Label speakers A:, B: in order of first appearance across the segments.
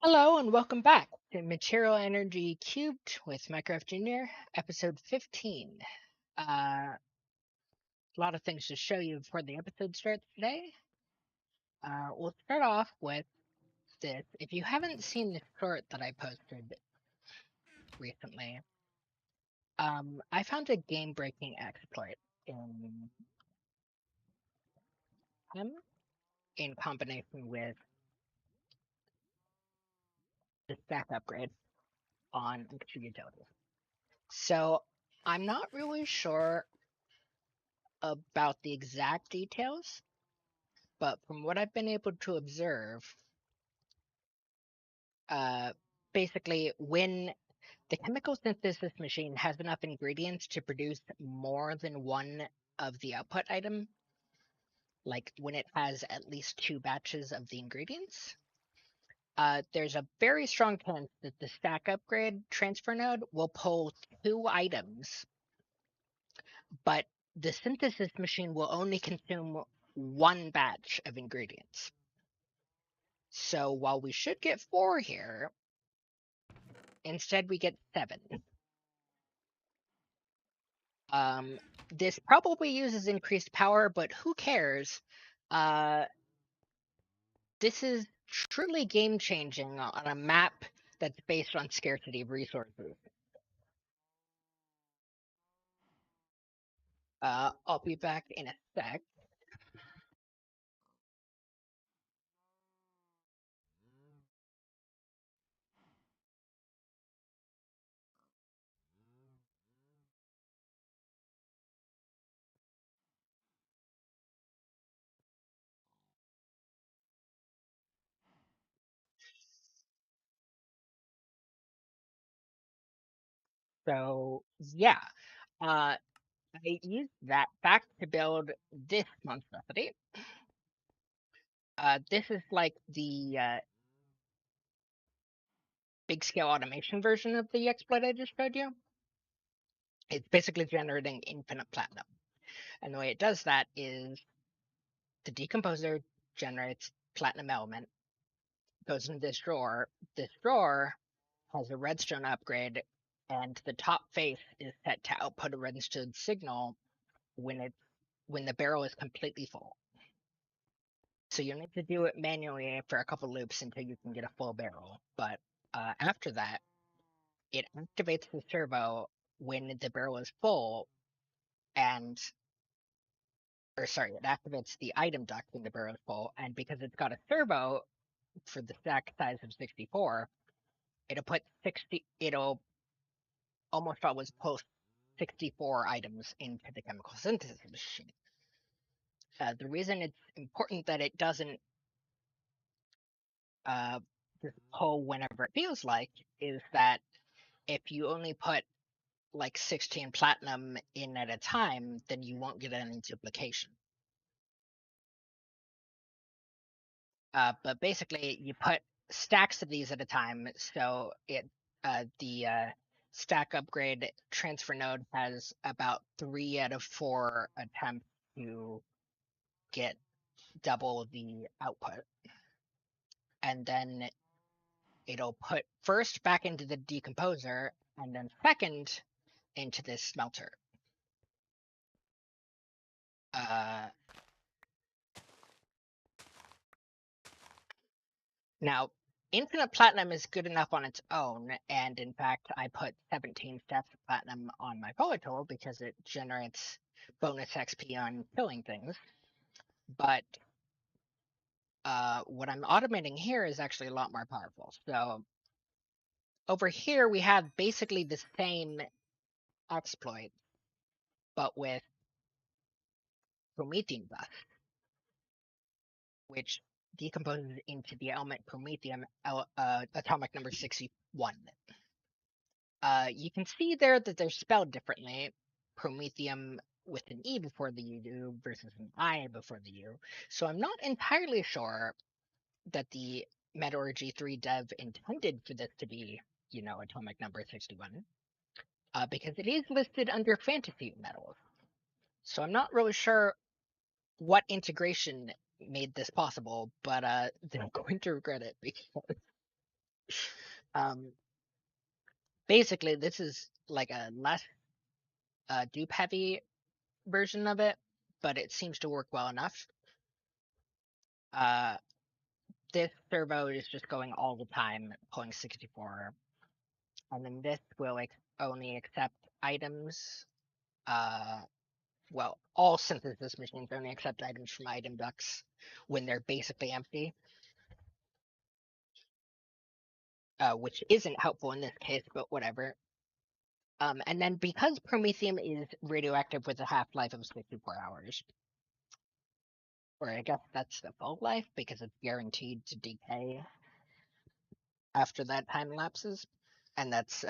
A: Hello and welcome back to Material Energy Cubed with Minecraft Junior, episode 15. A lot of things to show you before the episode starts today. We'll start off with this. If you haven't seen the short that I posted recently, I found a game-breaking exploit in him in combination with the stack upgrade on extra utilities. So I'm not really sure about the exact details, but from what I've been able to observe, uh, basically, when the chemical synthesis machine has enough ingredients to produce more than one of the output item, like when it has at least two batches of the ingredients, there's a very strong chance that the stack upgrade transfer node will pull two items, but the synthesis machine will only consume one batch of ingredients. So while we should get four here, instead we get seven. Um, this probably uses increased power, but who cares? Uh, this is truly game changing on a map that's based on scarcity of resources. I'll be back in a sec. So yeah, I used that fact to build this monstrosity. This is like the big scale automation version of the exploit I just showed you. It's basically generating infinite platinum. And the way it does that is the decomposer generates platinum element, goes into this drawer. This drawer has a redstone upgrade, and the top face is set to output a redstone signal when the barrel is completely full. So you need to do it manually for a couple loops until you can get a full barrel. But after that, it activates the servo when the barrel is full, and or sorry, it activates the item duct when the barrel is full, and because it's got a servo for the stack size of 64, it'll almost always post 64 items into the chemical synthesis machine. The reason it's important that it doesn't uh, just pull whenever it feels like is that if you only put like 16 platinum in at a time, then you won't get any duplication. But basically, you put stacks of these at a time, so the stack upgrade transfer node has about 3 out of 4 attempts to get double the output, and then it'll put first back into the decomposer, and then second into this smelter. Uh, Now, infinite platinum is good enough on its own, and in fact, I put 17 stacks of platinum on my polytool because it generates bonus XP on killing things. But what I'm automating here is actually a lot more powerful. So over here, we have basically the same exploit, but with promethium dust, which decomposes into the element promethium atomic number 61. You can see there that they're spelled differently. Promethium with an E before the U versus an I before the U. So I'm not entirely sure that the Metallurgy 3 dev intended for this to be, atomic number 61, because it is listed under fantasy metals. So I'm not really sure what integration made this possible, but they're going to regret it because Basically, this is like a less dupe heavy version of it, but it seems to work well enough. Uh, this servo is just going all the time, pulling 64, and then this will only accept items. Well, all synthesis machines only accept items from item ducts when they're basically empty, which isn't helpful in this case, but whatever. And then because Promethium is radioactive with a half-life of 64 hours, or I guess that's the full life because it's guaranteed to decay after that time lapses, and that's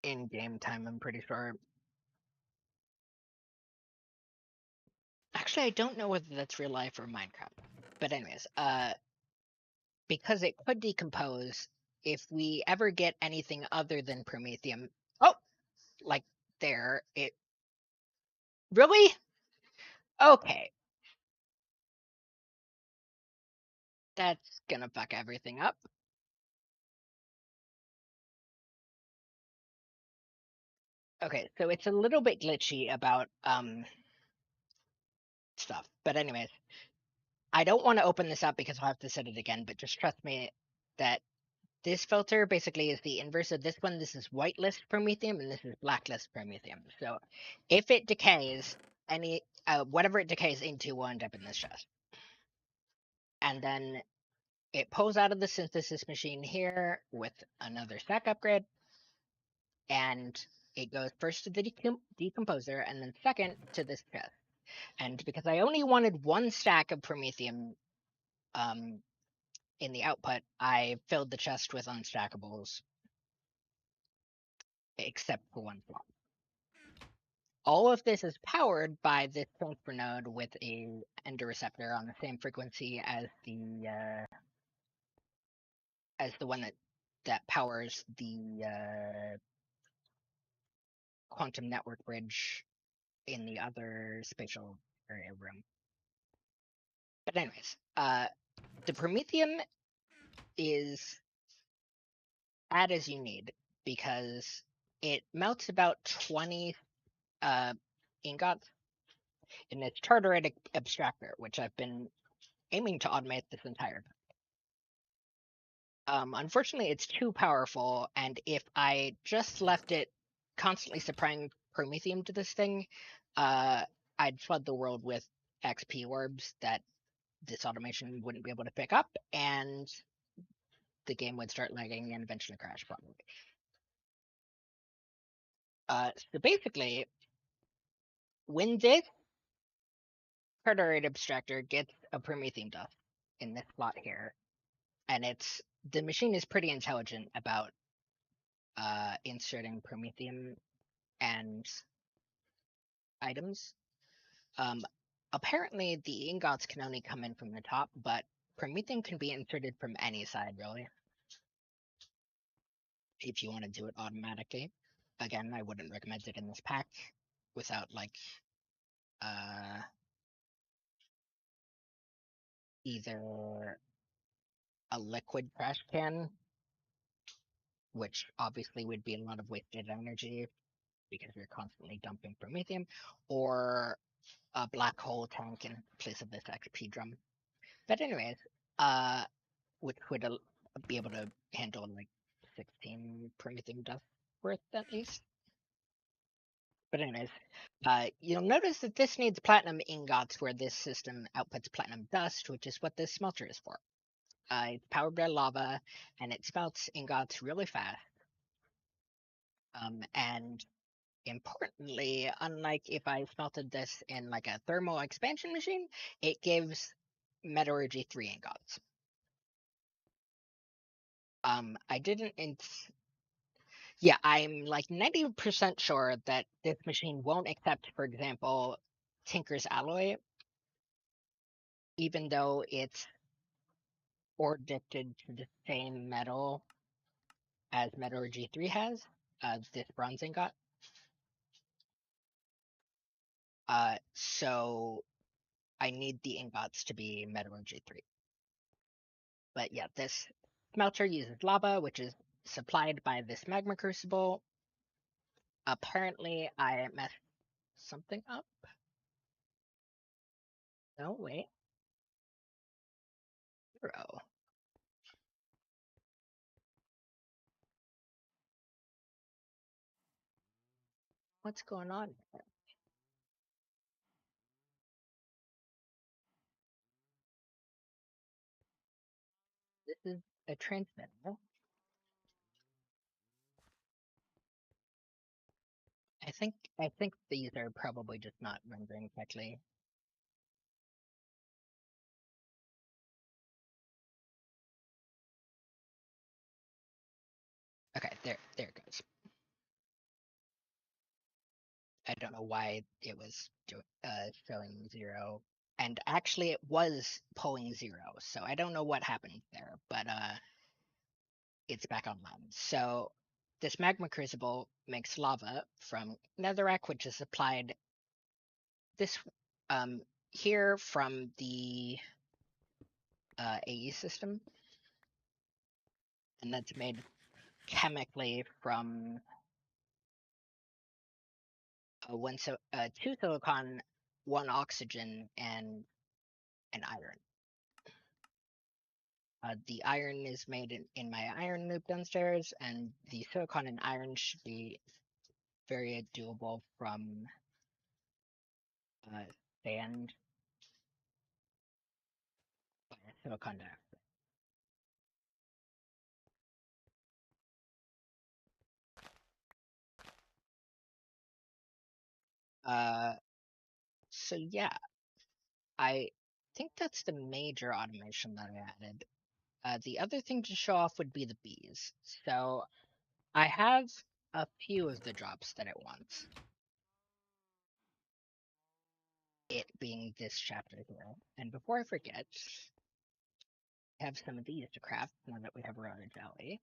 A: in-game time, I'm pretty sure. Actually, I don't know whether that's real life or Minecraft. But anyways, because it could decompose if we ever get anything other than Promethium. Oh, like there, it really? Okay, that's gonna fuck everything up. Okay, so it's a little bit glitchy about stuff. But anyways, I don't want to open this up because I'll have to set it again, but just trust me that this filter basically is the inverse of this one. This is whitelist Promethium and this is blacklist Promethium. So if it decays, any whatever it decays into will end up in this chest. And then it pulls out of the synthesis machine here with another stack upgrade, and it goes first to the decomposer and then second to this chest. And because I only wanted one stack of Promethium in the output, I filled the chest with unstackables, except for one slot. All of this is powered by this transfer node with a ender receptor on the same frequency as the one that powers the quantum network bridge in the other spatial area room. But anyways, the Promethium is add as you need because it melts about 20 ingots in its tartaretic abstractor, which I've been aiming to automate this entire time. Unfortunately, it's too powerful, and if I just left it constantly supplying Promethium to this thing, I'd flood the world with XP orbs that this automation wouldn't be able to pick up, and the game would start lagging and eventually crash, probably. So basically, when this tartarate abstractor gets a Promethium dust in this slot here, and the machine is pretty intelligent about inserting Promethium and items. Um, Apparently, the ingots can only come in from the top, but Promethium can be inserted from any side, really, if you want to do it automatically. Again, I wouldn't recommend it in this pack without, uh, either a liquid trash can, which obviously would be a lot of wasted energy because you're constantly dumping Promethium, or a black hole tank in place of this XP drum. But anyways, uh, which would be able to handle like 16 Promethium dust worth at least. But anyways, you'll notice that this needs platinum ingots where this system outputs platinum dust, which is what this smelter is for. It's powered by lava, and it smelts ingots really fast. And importantly, unlike if I smelted this in like a thermal expansion machine, it gives metallurgy 3 ingots. I didn't. Yeah, I'm like 90% sure that this machine won't accept, for example, Tinker's alloy, even though it's ore addicted to the same metal as metallurgy 3 has, this bronze ingot. So I need the ingots to be metallurgy 3. But yeah, this smelter uses lava, which is supplied by this magma crucible. Apparently, I messed something up. No, wait. 0. What's going on here? This is a transmitter. I think these are probably just not rendering correctly. Okay, there it goes. I don't know why it was showing 0. And actually it was pulling 0, so I don't know what happened there, but it's back online. So this magma crucible makes lava from netherrack, which is supplied this here from the AE system, and that's made chemically from two silicon, one oxygen, and an iron. The iron is made in my iron loop downstairs, and the silicon and iron should be very doable from sand, silicon dioxide. Uh, so yeah, I think that's the major automation that I added. The other thing to show off would be the bees. So I have a few of the drops that it wants. It being this chapter here. And before I forget, I have some of these to craft now that we have Rota Jelly.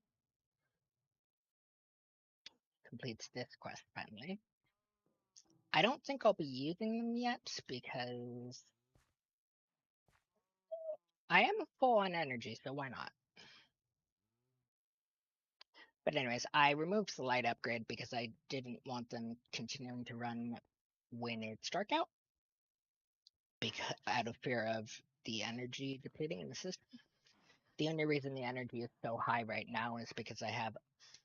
A: Completes this quest finally. I don't think I'll be using them yet because I am full on energy, so why not? But anyways, I removed the light upgrade because I didn't want them continuing to run when it's dark out, because out of fear of the energy depleting in the system. The only reason the energy is so high right now is because I have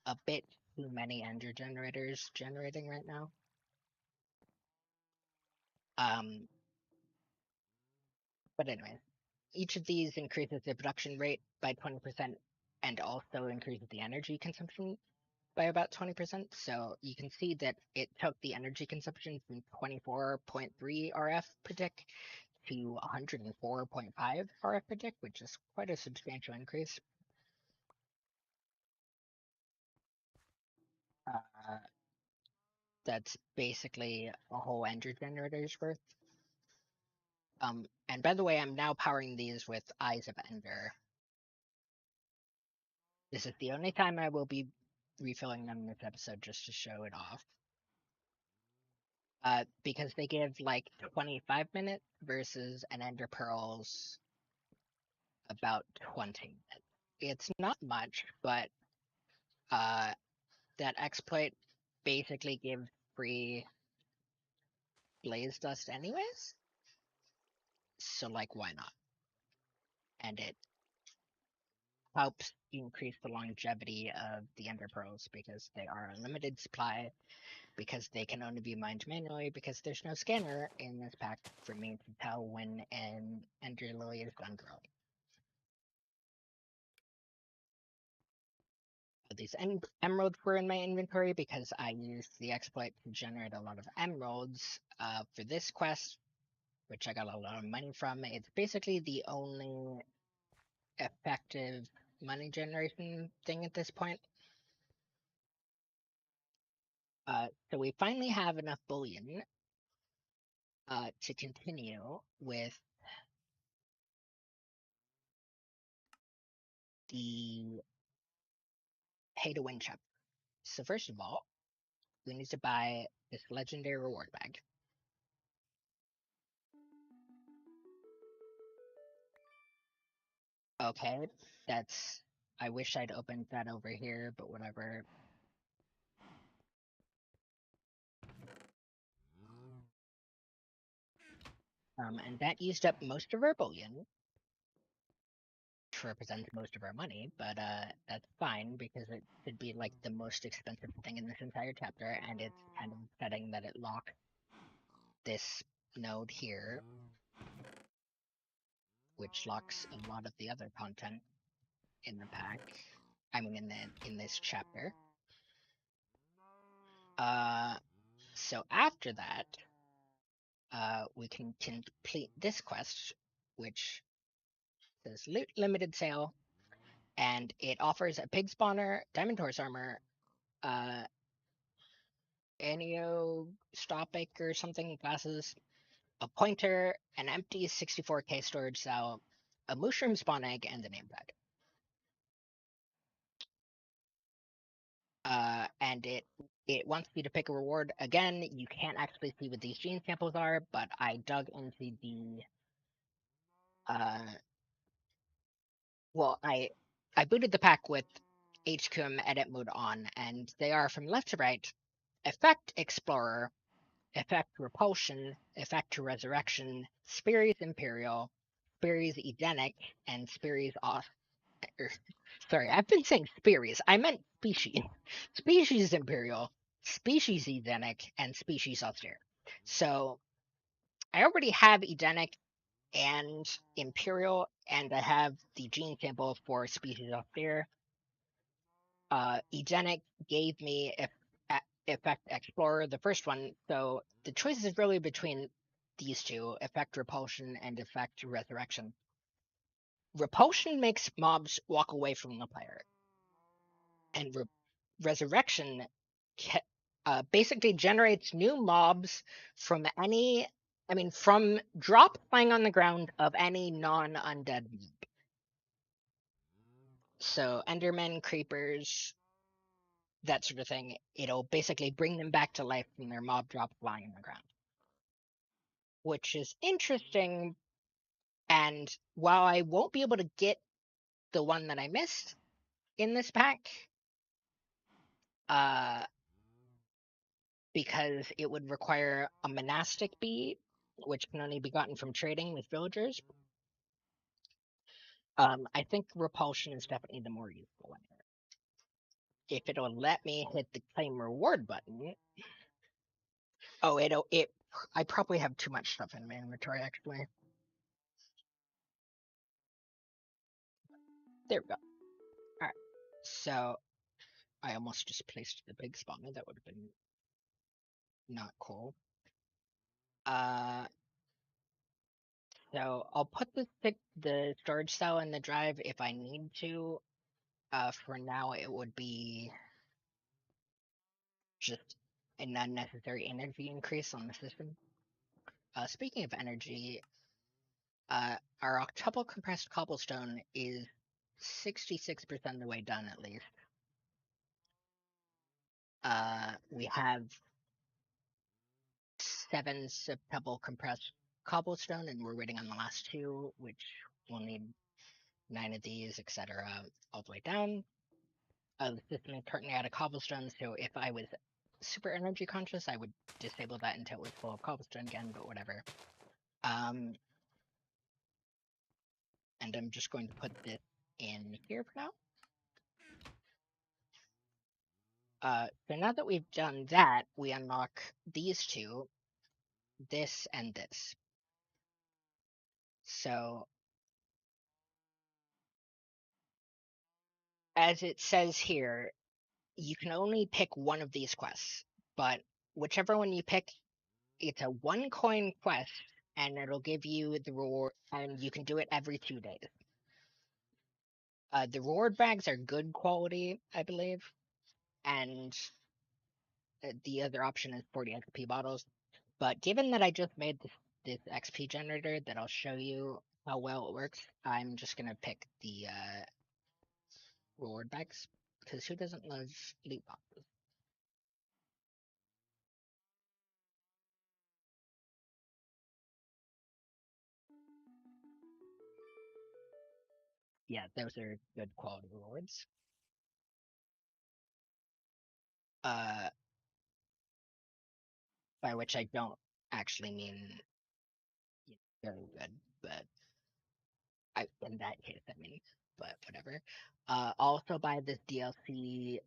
A: a bit too many ender generators generating right now. Um, but anyway, each of these increases the production rate by 20% and also increases the energy consumption by about 20%. So you can see that it took the energy consumption from 24.3 RF per tick to 104.5 RF per tick, which is quite a substantial increase. Uh, that's basically a whole ender generator's worth. And by the way, I'm now powering these with Eyes of Ender. This is the only time I will be refilling them in this episode just to show it off. Because they give like 25 minutes versus an Ender Pearl's about 20 minutes. It's not much, but that exploit basically gives free blaze dust anyways. So like why not? And it helps increase the longevity of the Ender Pearls because they are a limited supply, because they can only be mined manually, because there's no scanner in this pack for me to tell when an Ender Lily is done growing. These emeralds were in my inventory because I used the exploit to generate a lot of emeralds for this quest, which I got a lot of money from. It's basically the only effective money generation thing at this point. So we finally have enough bullion to continue with the pay to win chapter. So first of all, we need to buy this legendary reward bag. Okay, that's... I wish I'd opened that over here, but whatever. And that used up most of our bullion, which represents most of our money, but that's fine because it should be like the most expensive thing in this entire chapter, and it's kind of upsetting that it locked this node here, which locks a lot of the other content in the pack. I mean, in this chapter. So after that, we can complete this quest, which says loot limited sale, and it offers a pig spawner, diamond horse armor, uh, aniostopic or something glasses, a pointer, an empty 64k storage cell, a mushroom spawn egg, and a name tag. And it wants you to pick a reward. Again, you can't actually see what these gene samples are, but I dug into the well, I booted the pack with HQM edit mode on, and they are from left to right: Effect Explorer, Effect Repulsion, Effect Resurrection, Speries Imperial, Speries Edenic, and Speries Off. Sorry, I've been saying Speries. I meant Species. Species Imperial, Species Edenic, and Species Austere. So I already have Edenic and Imperial, and I have the gene sample for Species Austere. Edenic gave me Effect Explorer, the first one, so the choice is really between these two, Effect Repulsion and Effect Resurrection. Repulsion makes mobs walk away from the player, and Resurrection basically generates new mobs from from drops lying on the ground of any non-undead mob. So Endermen, creepers, that sort of thing. It'll basically bring them back to life from their mob drops lying on the ground, which is interesting. And while I won't be able to get the one that I missed in this pack, uh, because it would require a monastic bee, which can only be gotten from trading with villagers, I think repulsion is definitely the more useful one here. If it'll let me hit the claim reward button. Oh, I probably have too much stuff in my inventory, actually. There we go. Alright. So I almost just placed the big spawner. That would have been not cool. Uh, so I'll put the storage cell in the drive if I need to. For now, it would be just an unnecessary energy increase on the system. Speaking of energy, our octuple compressed cobblestone is 66% of the way done at least. We have 7 septuple compressed cobblestone, and we're waiting on the last 2, which we'll need 9 of these, etc., all the way down. The system is currently out of cobblestone, so if I was super energy conscious, I would disable that until it was full of cobblestone again, but whatever. And I'm just going to put this in here for now. So now that we've done that, we unlock these two, this and this. So, as it says here, you can only pick one of these quests, but whichever one you pick, it's a 1 coin quest, and it'll give you the reward, and you can do it every 2 days. The reward bags are good quality, I believe, and the other option is 40 XP bottles. But given that I just made this XP generator that I'll show you how well it works, I'm just gonna pick the reward bags, because who doesn't love loot boxes? yeah, those are good quality rewards. By which I don't actually mean very good, but in that case, I mean, but whatever. Also buy this DLC,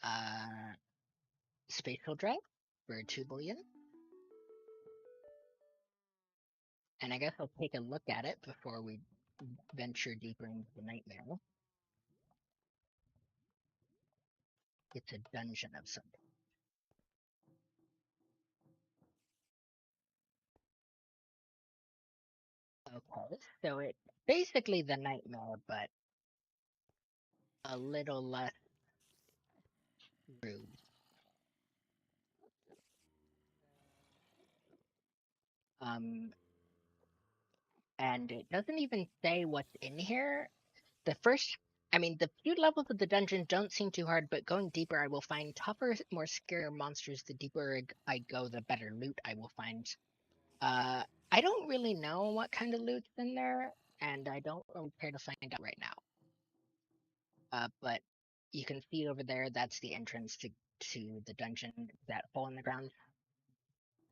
A: uh, spatial drive for 2 billion. And I guess I'll take a look at it before we venture deeper into the nightmare. It's a dungeon of some Okay, so it's basically the nightmare, but a little less rude. Um, and it doesn't even say what's in here. The first, I mean, the few levels of the dungeon don't seem too hard, but going deeper, I will find tougher, more scarier monsters. The deeper I go, the better loot I will find. Uh, I don't really know what kind of loot's in there, and I don't really care to find out right now. But you can see over there, that's the entrance to the dungeon, that hole in the ground.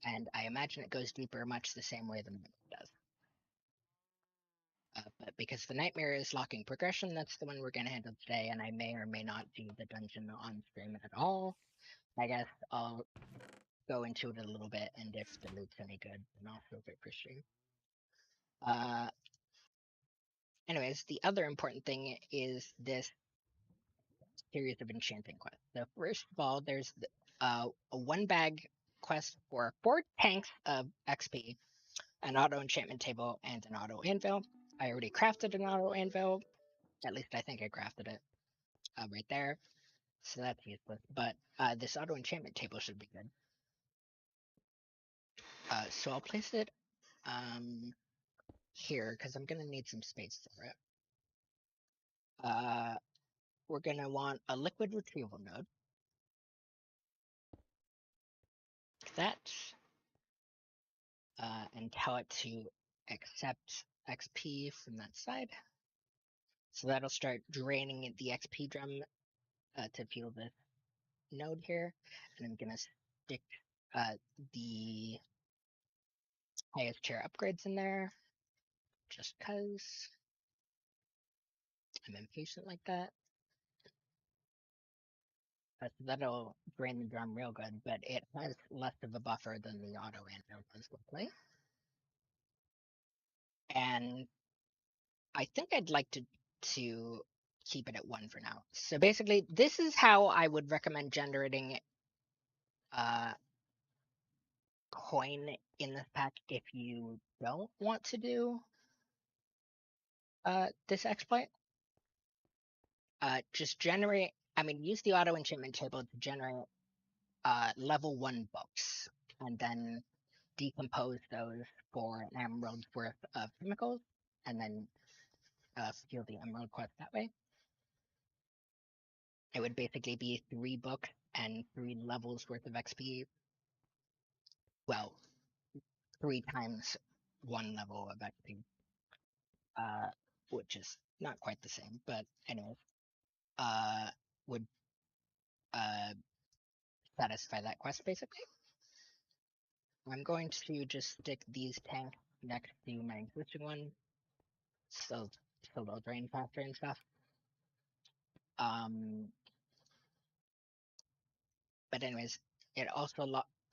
A: And I imagine it goes deeper much the same way the nightmare does. But because the nightmare is locking progression, that's the one we're going to handle today, and I may or may not do the dungeon on stream at all. I guess I'll go into it a little bit, and if the loot's any good, then I'll film it for stream. Anyways, the other important thing is this series of enchanting quests. So first of all, there's a 1 bag quest for 4 tanks of XP, an auto enchantment table, and an auto anvil. I already crafted an auto anvil. At least I think I crafted it right there. So that's useless. But this auto enchantment table should be good. So I'll place it here because I'm gonna need some space for it. We're gonna want a liquid retrieval node. That and tell it to accept XP from that side. So that'll start draining the XP drum to fuel this node here. And I'm gonna stick the highest tier upgrades in there just cause I'm impatient like that. So that'll drain the drum real good, but it has less of a buffer than the auto anvil does play. And I think I'd like to keep it at 1 for now. So basically, this is how I would recommend generating uh coin in this pack if you don't want to do this exploit. Just generate, I mean, use the auto enchantment table to generate level 1 books, and then decompose those for an emerald's worth of chemicals, and then steal the emerald quest that way. It would basically be 3 books and 3 levels worth of XP. Well, 3 times 1 level of XP, which is not quite the same, but anyways, would uh, satisfy that quest basically. I'm going to just stick these tanks next to my existing one, so they'll drain faster and stuff. But anyways, it also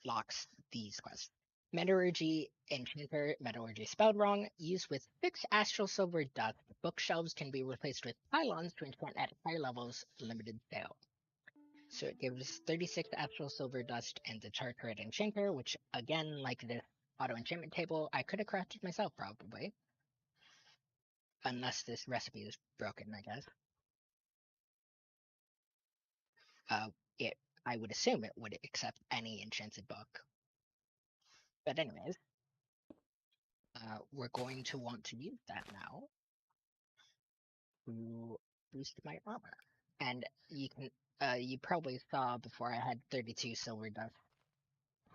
A: locks these quests. Metallurgy Enchanter, Metallurgy spelled wrong, used with fixed astral silver dust. Bookshelves can be replaced with pylons to enchant at higher levels, limited sale. So it gives 36 astral silver dust and the Charcred Enchanter, which again, like this auto enchantment table, I could have crafted myself probably. Unless this recipe is broken, I guess. It I would assume it would accept any enchanted book. But anyways, we're going to want to use that now to boost my armor. And you probably saw before I had 32 silver dust,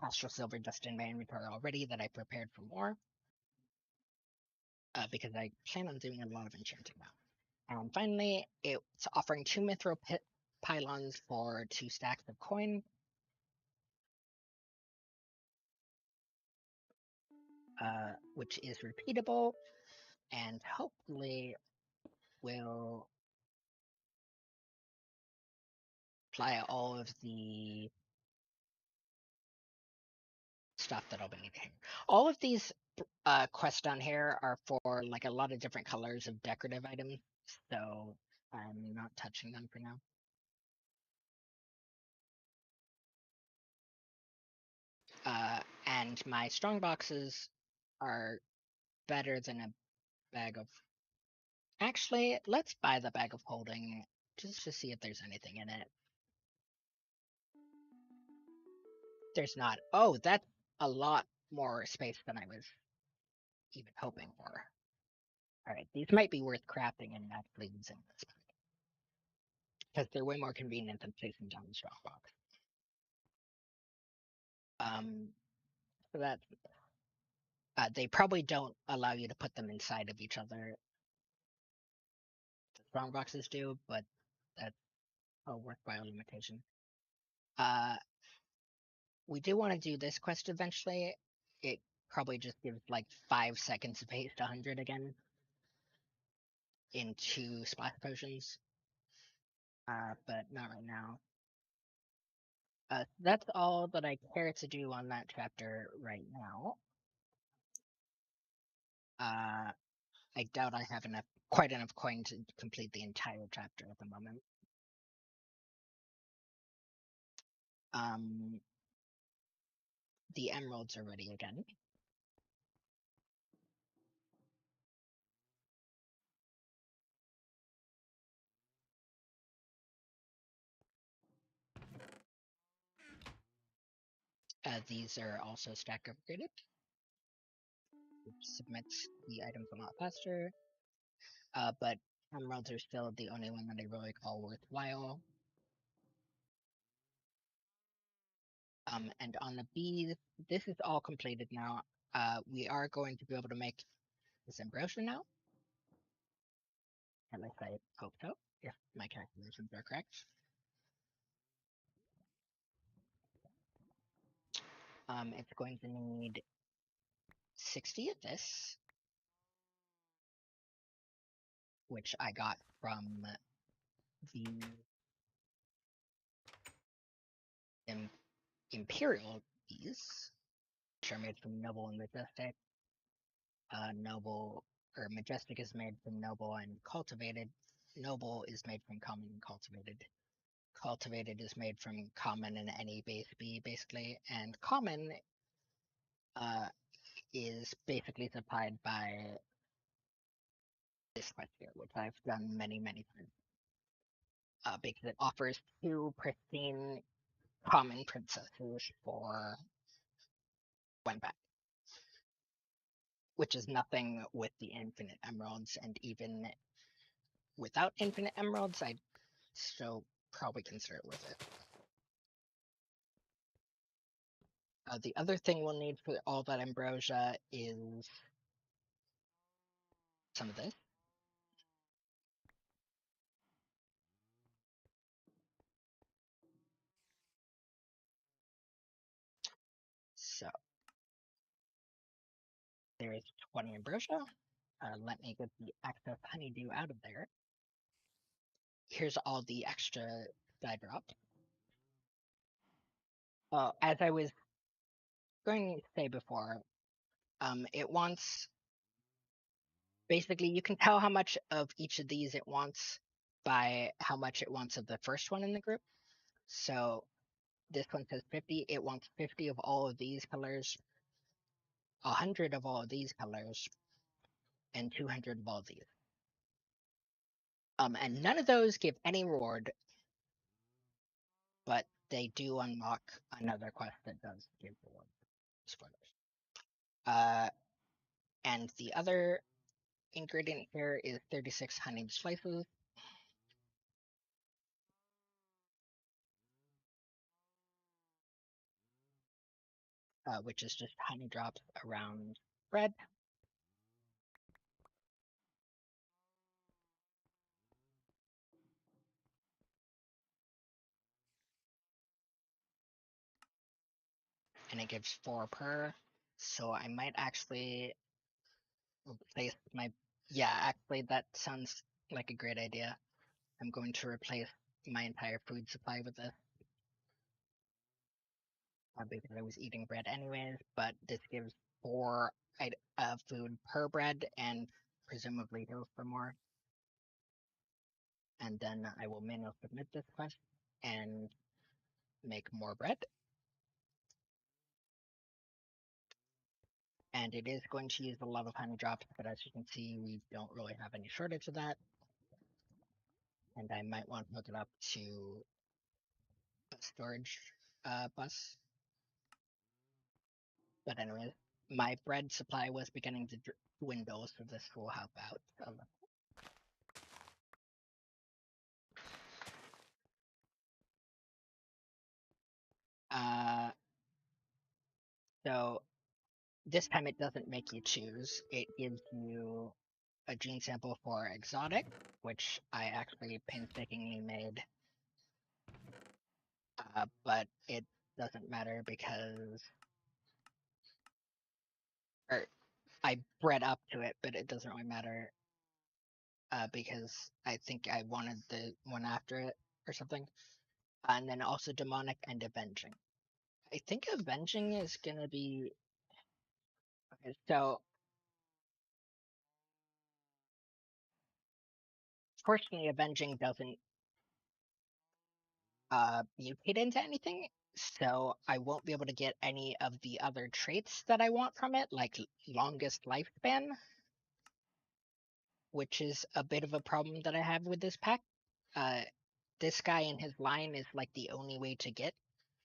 A: astral silver dust in my inventory already that I prepared for more. Because I plan on doing a lot of enchanting now. And finally, it's offering 2 mithril pylons for 2 stacks of coin, which is repeatable, and hopefully will apply all of the stuff that I'll be needing here. All of these quests down here are for like a lot of different colors of decorative items, so I'm not touching them for now. And my strong boxes are better than a bag of. Actually, let's buy the bag of holding just to see if there's anything in it. There's not. Oh, that's a lot more space than I was even hoping for. Alright, these might be worth crafting and actually using this. Because they're way more convenient than placing down the strong box. So that they probably don't allow you to put them inside of each other. The strong boxes do, but that's a worthwhile limitation. We do want to do this quest eventually. It probably just gives like 5 seconds of haste 100 again in 2 splash potions. But not right now. That's all that I care to do on that chapter right now. I doubt I have quite enough coin to complete the entire chapter at the moment. The emeralds are ready again. These are also stack upgraded, which submits the items a lot faster. But emeralds are still the only one that I really call worthwhile. And on the bees, this is all completed now. We are going to be able to make this ambrosia now. At least I hope so, if my calculations are correct. It's going to need 60 of this, which I got from the Imperial bees, which are made from noble and majestic. Noble or majestic is made from noble and cultivated. Noble is made from common and cultivated. Cultivated is made from common and any base bee, basically, and common is basically supplied by this quest here, which I've done many, many times. Because it offers 2 pristine common princesses for 1 pack, which is nothing with the infinite emeralds, and even without infinite emeralds, I'd still probably consider it worth it. The other thing we'll need for all that ambrosia is some of this. So there's 20 ambrosia. Let me get the excess honeydew out of there. Here's all the extra that I dropped. As I was going to say before, it wants, basically you can tell how much of each of these it wants by how much it wants of the first one in the group. So this one says 50, it wants 50 of all of these colors, 100 of all of these colors, and 200 of all of these. And none of those give any reward, but they do unlock another quest that does give reward. Spoilers. And the other ingredient here is 36 honeyed slices. Which is just honey drops around bread. and it gives 4 per. So I might actually replace my. Yeah, actually, that sounds like a great idea. I'm going to replace my entire food supply with this. Because I was eating bread anyways, but this gives 4 food per bread and presumably heals for more. And then I will manually submit this quest and make more bread. And it is going to use a lot of honey drops, but as you can see, we don't really have any shortage of that. And I might want to hook it up to a storage bus. But anyways, my bread supply was beginning to dwindle, so this will help out. So this time it doesn't make you choose. It gives you a gene sample for exotic, which I actually painstakingly made. But it doesn't matter because I bred up to it, but it doesn't really matter because I think I wanted the one after it or something. And then also demonic and avenging. I think avenging is gonna be okay, so. Fortunately, avenging doesn't mutate into anything, so I won't be able to get any of the other traits that I want from it, like longest lifespan, which is a bit of a problem that I have with this pack. Uh, this guy in his line is like the only way to get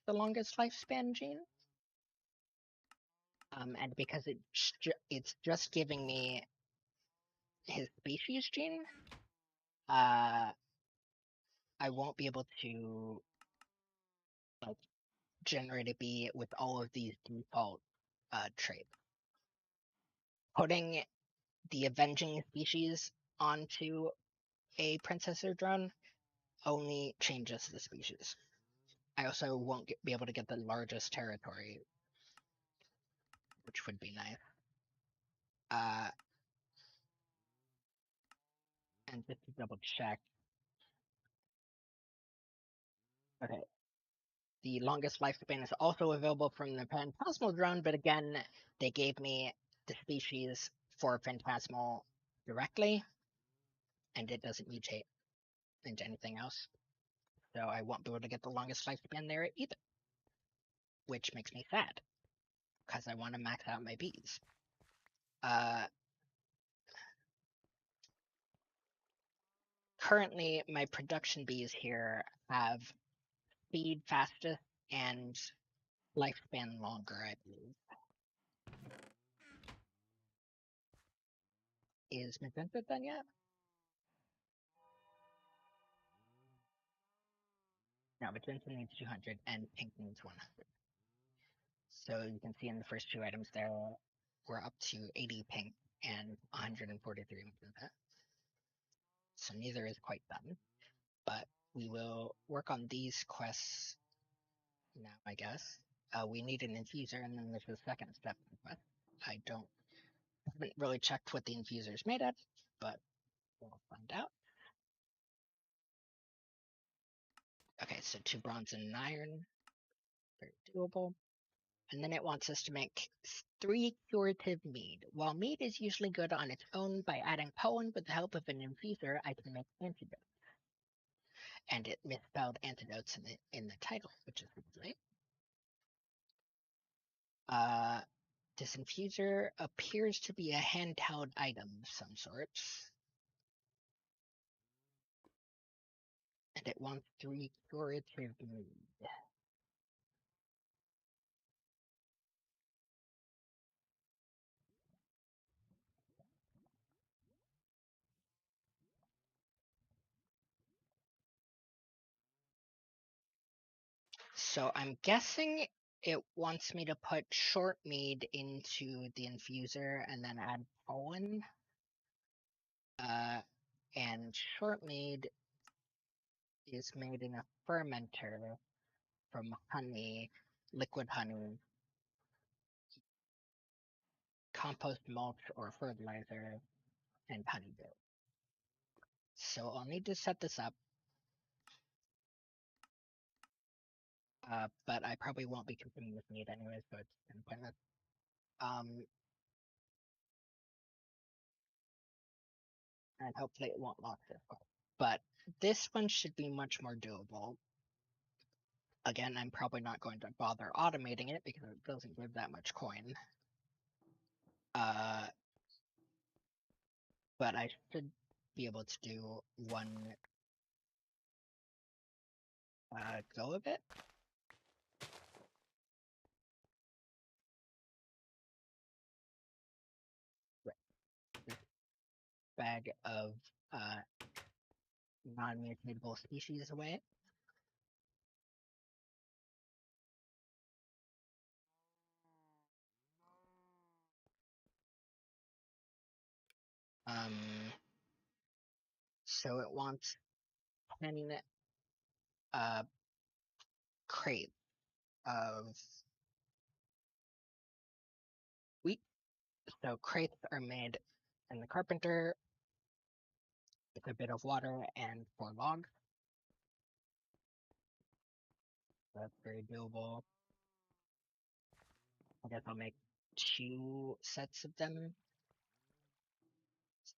A: the longest lifespan gene. And because it's just giving me his species gene, I won't be able to like generate a bee with all of these default traits. Putting the avenging species onto a princess or drone only changes the species. I also won't be able to get the largest territory, which would be nice. And just to double check, okay, the longest lifespan is also available from the Phantasmal drone, but again, they gave me the species for Phantasmal directly, and it doesn't mutate into anything else. So I won't be able to get the longest lifespan there either, which makes me sad, because I want to max out my bees. Currently, my production bees here have speed fastest and lifespan longer, I believe. Is magenta done yet? No, magenta needs 200 and pink needs 100. So you can see in the first 2 items there, we're up to 80 pink and 143 magenta. So neither is quite done, but we will work on these quests now, I guess. We need an infuser, and then there's the second step in the quest. I haven't really checked what the infuser is made of, but we'll find out. Okay, so 2 bronze and an iron. Very doable. And then it wants us to make 3 curative mead. While mead is usually good on its own, by adding pollen with the help of an infuser, I can make antidotes. And it misspelled antidotes in the title, which is lovely. This infuser appears to be a handheld item of some sort. And it wants 3 curative mead. So I'm guessing it wants me to put short mead into the infuser and then add pollen. And short mead is made in a fermenter from honey, liquid honey, compost, mulch, or fertilizer, and honeydew. So I'll need to set this up, but I probably won't be consuming this meat anyway, so it's kind of pointless. And hopefully it won't lock this one. But this one should be much more doable. Again, I'm probably not going to bother automating it because it doesn't give that much coin. But I should be able to do one go of it. Right. This bag of non-mutatable species away. So it wants 10 crates of wheat. So crates are made in the carpenter with a bit of water and 4 logs. That's very doable. I guess I'll make 2 sets of them.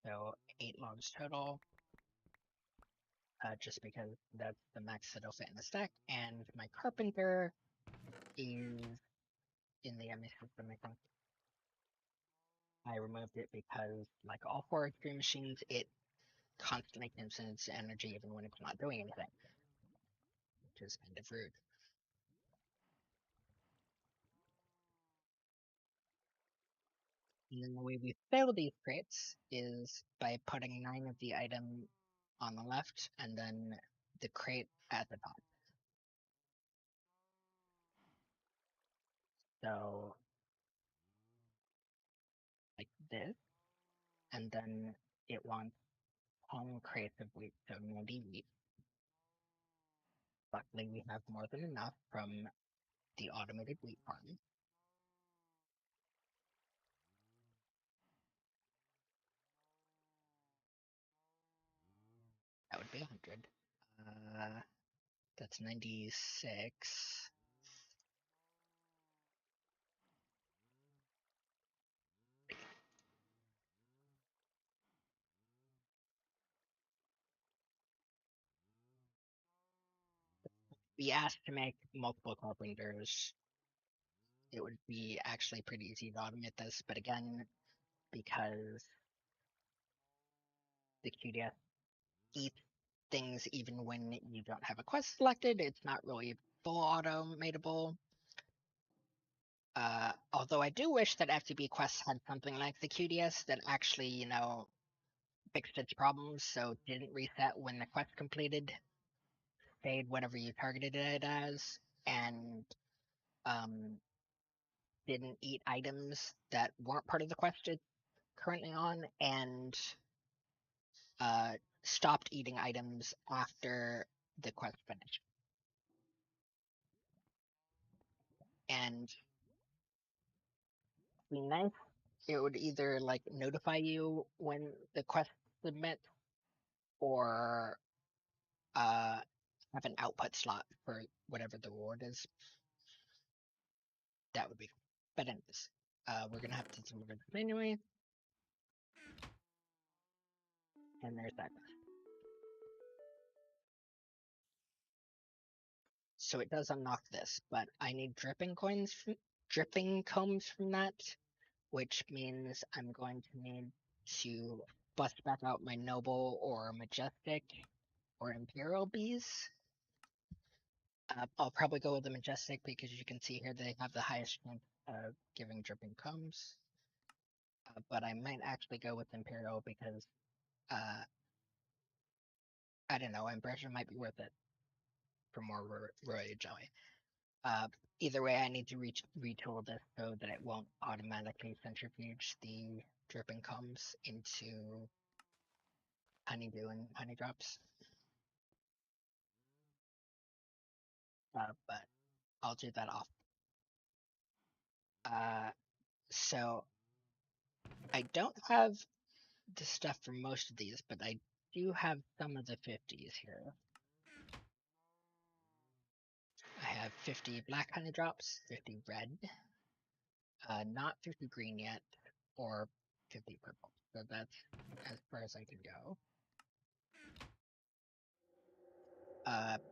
A: So 8 logs total. Just because that's the max that'll fit in the stack. And my carpenter is in the ME system, I think. I removed it because, like all forestry machines, it constantly consumes energy even when it's not doing anything, which is kind of rude. And then the way we fill these crates is by putting 9 of the item on the left and then the crate at the top. So, like this, and then it wants 10 crates of wheat, so 90 wheat. Luckily, we have more than enough from the automated wheat farm. That would be 100. That's 96. Be asked to make multiple carpenters, it would be actually pretty easy to automate this, but again, because the QDS eats things even when you don't have a quest selected, it's not really full automatable. Although I do wish that FTB quests had something like the QDS that actually, fixed its problems, so didn't reset when the quest completed, stayed whatever you targeted it as, and didn't eat items that weren't part of the quest it's currently on, and stopped eating items after the quest finished. And be nice, it would either like notify you when the quest submits or have an output slot for whatever the reward is. That would be cool. But anyways, we're gonna have to deliver this anyway. And there's that. So it does unlock this, but I need dripping combs from that, which means I'm going to need to bust back out my noble or majestic or imperial bees. I'll probably go with the majestic because you can see here they have the highest chance of giving dripping combs. But I might actually go with imperial because I don't know, impression might be worth it for more royal joy. Either way, I need to retool this so that it won't automatically centrifuge the dripping combs into honeydew and honey drops. But I'll do that off. So I don't have the stuff for most of these, but I do have some of the 50s here. I have 50 black honey drops, 50 red, not 50 green yet, or 50 purple. So that's as far as I can go.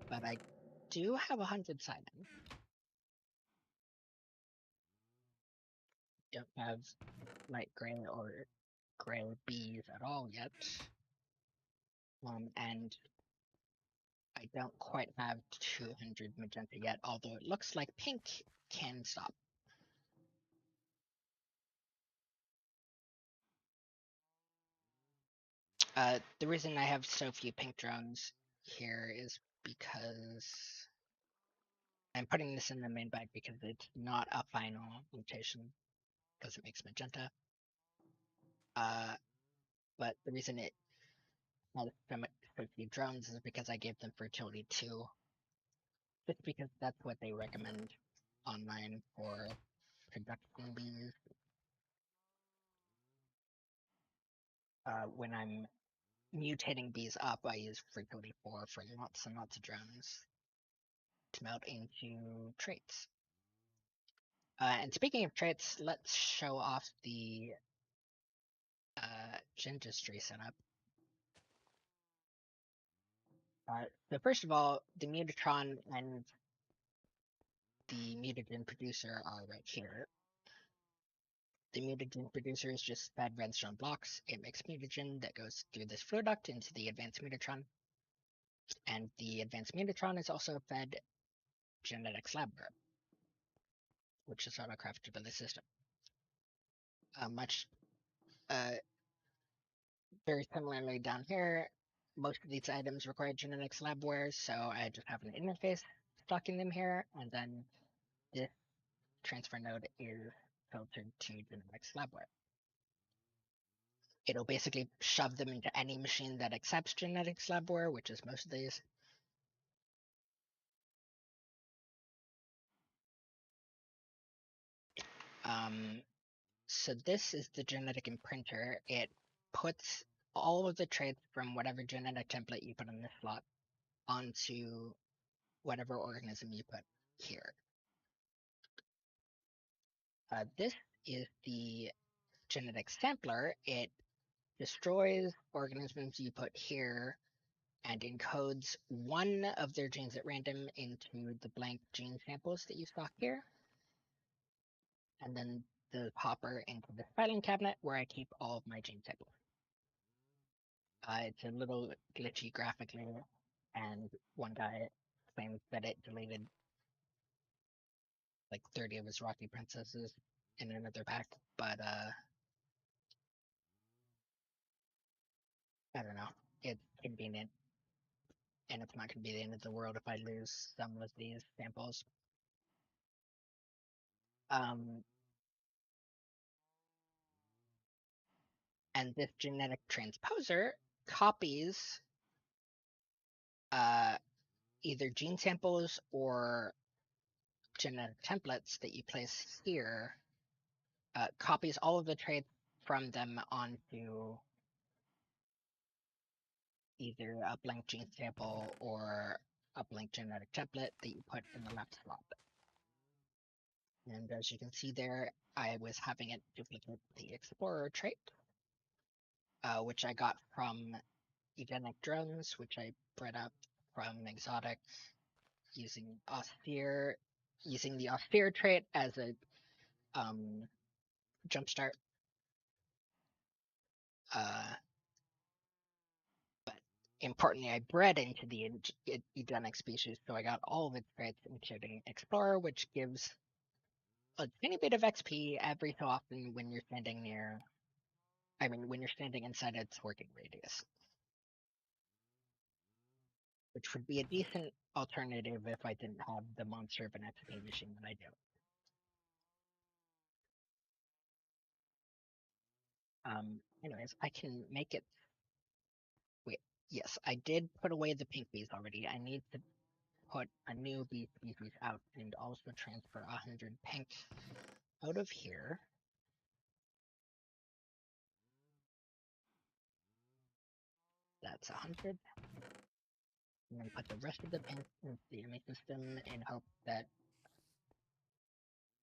A: But I do have 100 cyanide. Don't have light gray or gray bees at all yet. And I don't quite have 200 magenta yet, although it looks like pink can stop. The reason I have so few pink drones here is because I'm putting this in the main bag because it's not a final mutation because it makes magenta. But the reason it has so few drones is because I gave them fertility 2, just because that's what they recommend online for production bees. When I'm mutating bees up, I use fertility 4 for lots and lots of drones to melt into traits. And speaking of traits, let's show off the Gingistry setup. So first of all, the Mutatron and the mutagen producer are right here. The mutagen producer is just fed redstone blocks. It makes mutagen that goes through this flow duct into the advanced mutatron. And the advanced mutatron is also fed genetics labware, which is auto-crafted by the system. Very similarly down here, most of these items require genetics labware, so I just have an interface stocking them here, and then this transfer node is filtered to genetics labware. It'll basically shove them into any machine that accepts genetics labware, which is most of these. So this is the genetic imprinter. It puts all of the traits from whatever genetic template you put in this slot onto whatever organism you put here. This is the genetic sampler. It destroys organisms you put here and encodes one of their genes at random into the blank gene samples that you stock here. And then the hopper into the filing cabinet where I keep all of my gene samples. It's a little glitchy graphically, and one guy claims that it deleted like 30 of his Rocky Princesses in another pack, but I don't know. It's convenient, and it's not going to be the end of the world if I lose some of these samples. And this genetic transposer copies either gene samples or genetic templates that you place here, copies all of the traits from them onto either a blank gene sample or a blank genetic template that you put in the left slot. And as you can see there, I was having it duplicate the Explorer trait, which I got from Eugenic Drones, which I bred up from Exotic using austere, using the austere trait as a jumpstart. But importantly, I bred into the Eugenic species, so I got all of its traits, including Explorer, which gives a tiny bit of XP every so often when you're standing near, when you're standing inside its working radius. Which would be a decent alternative if I didn't have the monster of an XP machine that I do. Anyways, I can make it. Wait, yes, I did put away the pink bees already. I need to put a new bee species out and also transfer 100 pink out of here. that's 100. And then put the rest of the pinks into the enemy system in hope that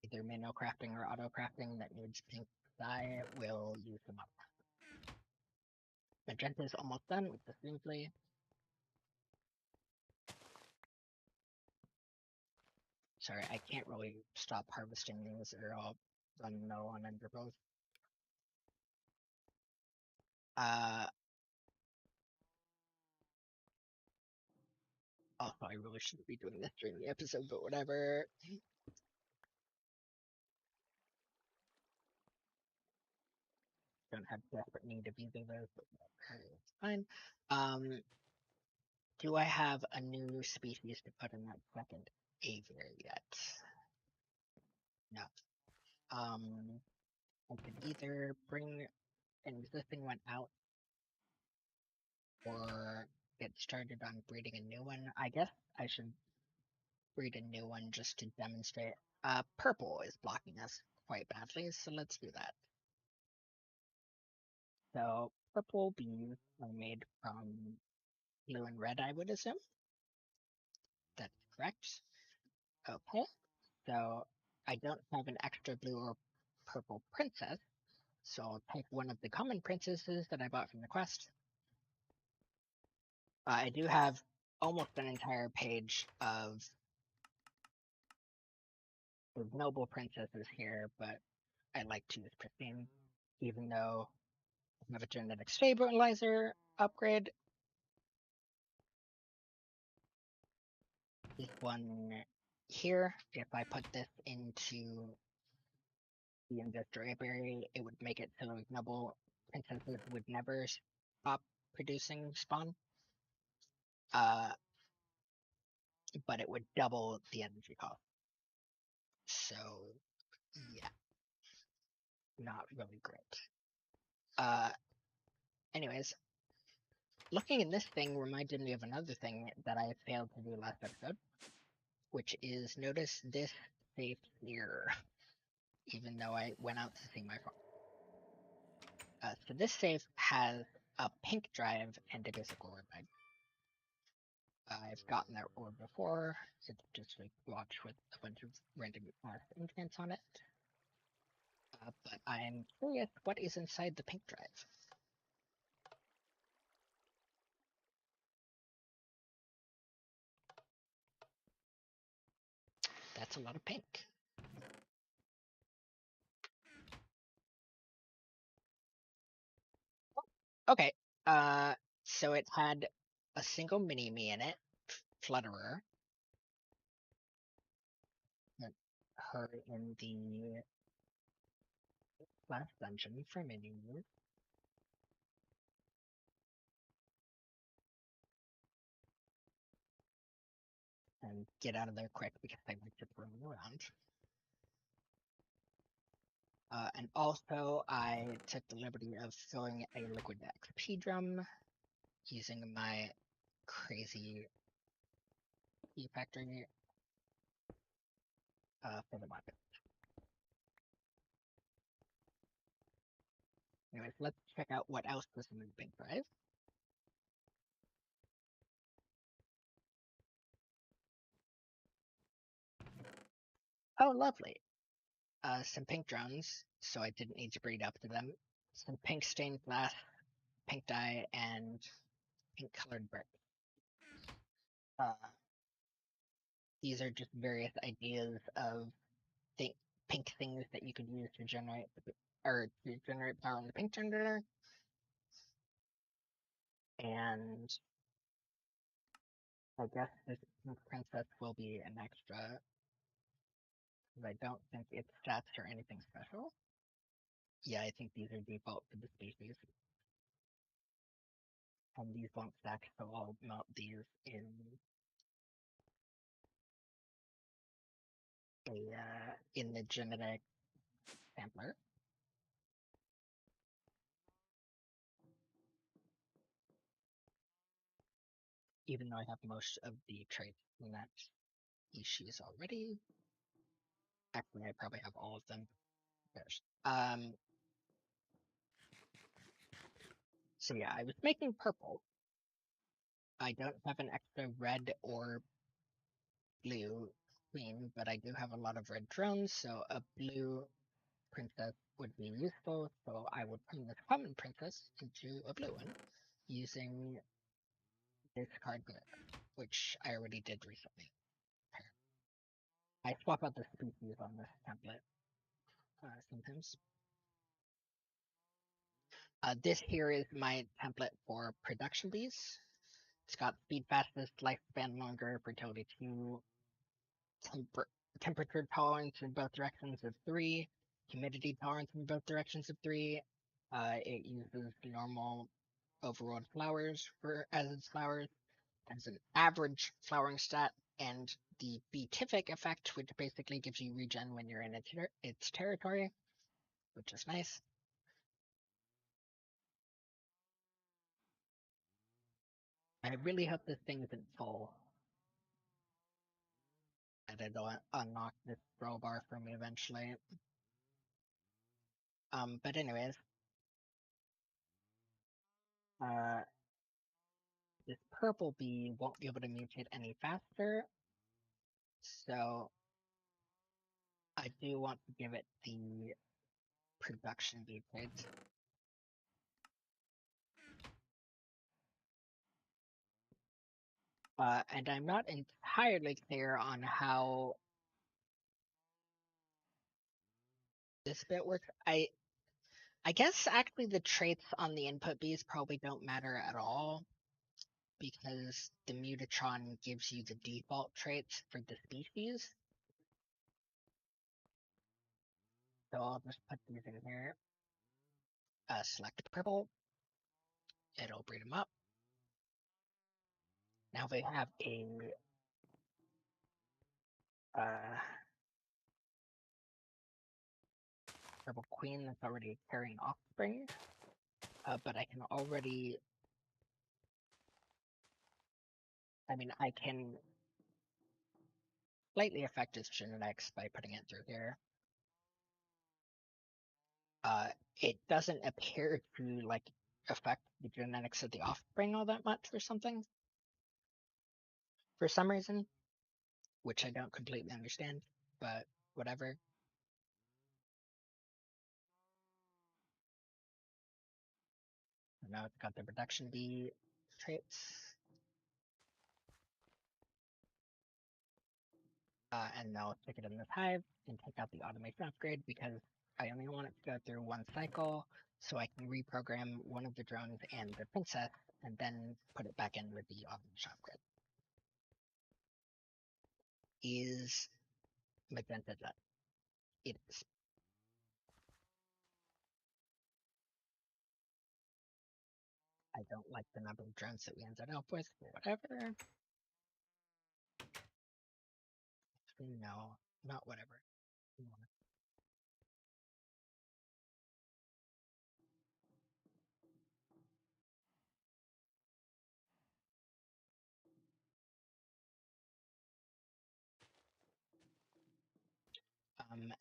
A: either manual crafting or auto crafting that needs pink dye will use them up. Magenta is almost done with the smoothly. Sorry, I can't really stop harvesting these or I'll run low on ender pearls. Also, I really shouldn't be doing this during the episode, but whatever. Don't have desperate need of either of those, but it's fine. Do I have a new species to put in that second aviary yet? No. I could either bring an existing one out or get started on breeding a new one. I guess I should breed a new one just to demonstrate. Purple is blocking us quite badly, so let's do that. So purple bees are made from blue and red, I would assume. That's correct. Okay, so I don't have an extra blue or purple princess, so I'll take one of the common princesses that I bought from the quest. I do have almost an entire page of the noble princesses here, but I like to use Pristine, even though I have a genetic stabilizer upgrade. This one here, if I put this into the investor apiary, it would make it so noble princesses would never stop producing spawn. But it would double the energy cost. So yeah, not really great. Anyways, looking at this thing reminded me of another thing that I failed to do last episode, which is notice this safe here, even though I went out to see my farm. So this safe has a pink drive and a basic ore bag. I've gotten that ore before. It's just like watch with a bunch of random instants on it. But I'm curious what is inside the pink drive. That's a lot of pink. Okay, so it had a single mini-me in it, Flutterer. Her in the last dungeon for mini-me. And get out of there quick because I like to roam around. And also, I took the liberty of filling a liquid XP drum using my crazy key factory for the market. Anyways, let's check out what else was in the big drive. Oh, lovely. Some pink drones, so I didn't need to breed up to them. Some pink stained glass, pink dye, and pink colored brick. These are just various ideas of pink things that you could use to generate power in the pink generator. And I guess this pink princess will be an extra, because I don't think its stats are anything special. Yeah, I think these are default for the species. And these won't stack, so I'll mount these in the genetic sampler. Even though I have most of the traits in that species already. Actually, I probably have all of them. So yeah, I was making purple, I don't have an extra red or blue queen, but I do have a lot of red drones, so a blue princess would be useful, so I would turn this common princess into a blue one using this card here, which I already did recently. I swap out the species on this template sometimes. This here is my template for production bees. It's got speed fastest, lifespan longer, fertility 2, temper temperature tolerance in both directions of 3, humidity tolerance in both directions of 3. It uses normal overworld flowers for as its flowers. It has an average flowering stat and the beatific effect, which basically gives you regen when you're in its territory, which is nice. I really hope this thing isn't full. And it'll unlock this throw bar for me eventually. But anyways, uh, this purple bee won't be able to mutate any faster, so I do want to give it the production mutate. And I'm not entirely clear on how this bit works. I guess actually the traits on the input bees probably don't matter at all because the Mutatron gives you the default traits for the species. So I'll just put these in here. Select purple. It'll breed them up. Now they have a purple queen that's already carrying offspring. But I can already, I can slightly affect its genetics by putting it through here. It doesn't appear to like affect the genetics of the offspring all that much or something for some reason, which I don't completely understand, but whatever. Now it's got the production bee traits. And now stick it in this hive and take out the automation upgrade because I only want it to go through one cycle so I can reprogram one of the drones and the princess and then put it back in with the automation upgrade. Is magenta done? It is. I don't like the number of drones that we ended up with, whatever. No, not whatever.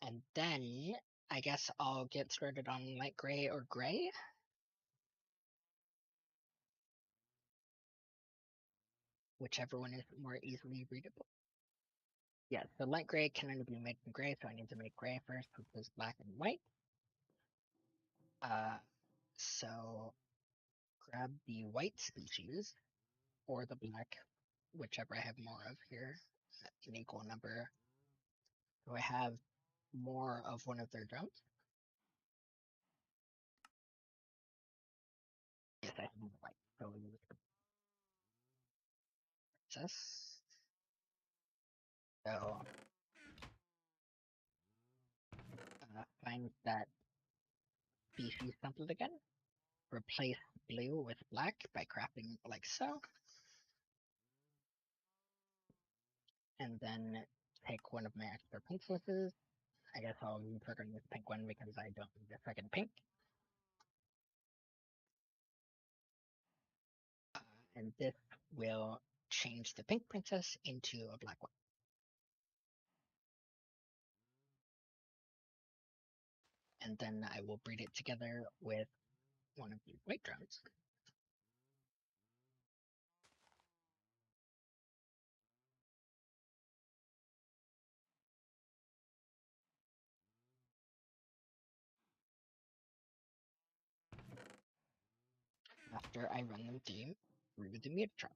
A: And then I guess I'll get started on light gray or gray, whichever one is more easily readable. Yeah, so light gray can only be made from gray, so I need to make gray first, which is black and white. So grab the white species, or the black, whichever I have more of here, an equal number. So I have more of one of their drones. Yes, I have more white, so we use princess. So find that species template again. Replace blue with black by crafting like so. And then take one of my extra princesses. I guess I'll reprogram this pink one because I don't need a second pink. And this will change the pink princess into a black one. And then I will breed it together with one of the white drones. after I run them through the Mutatron.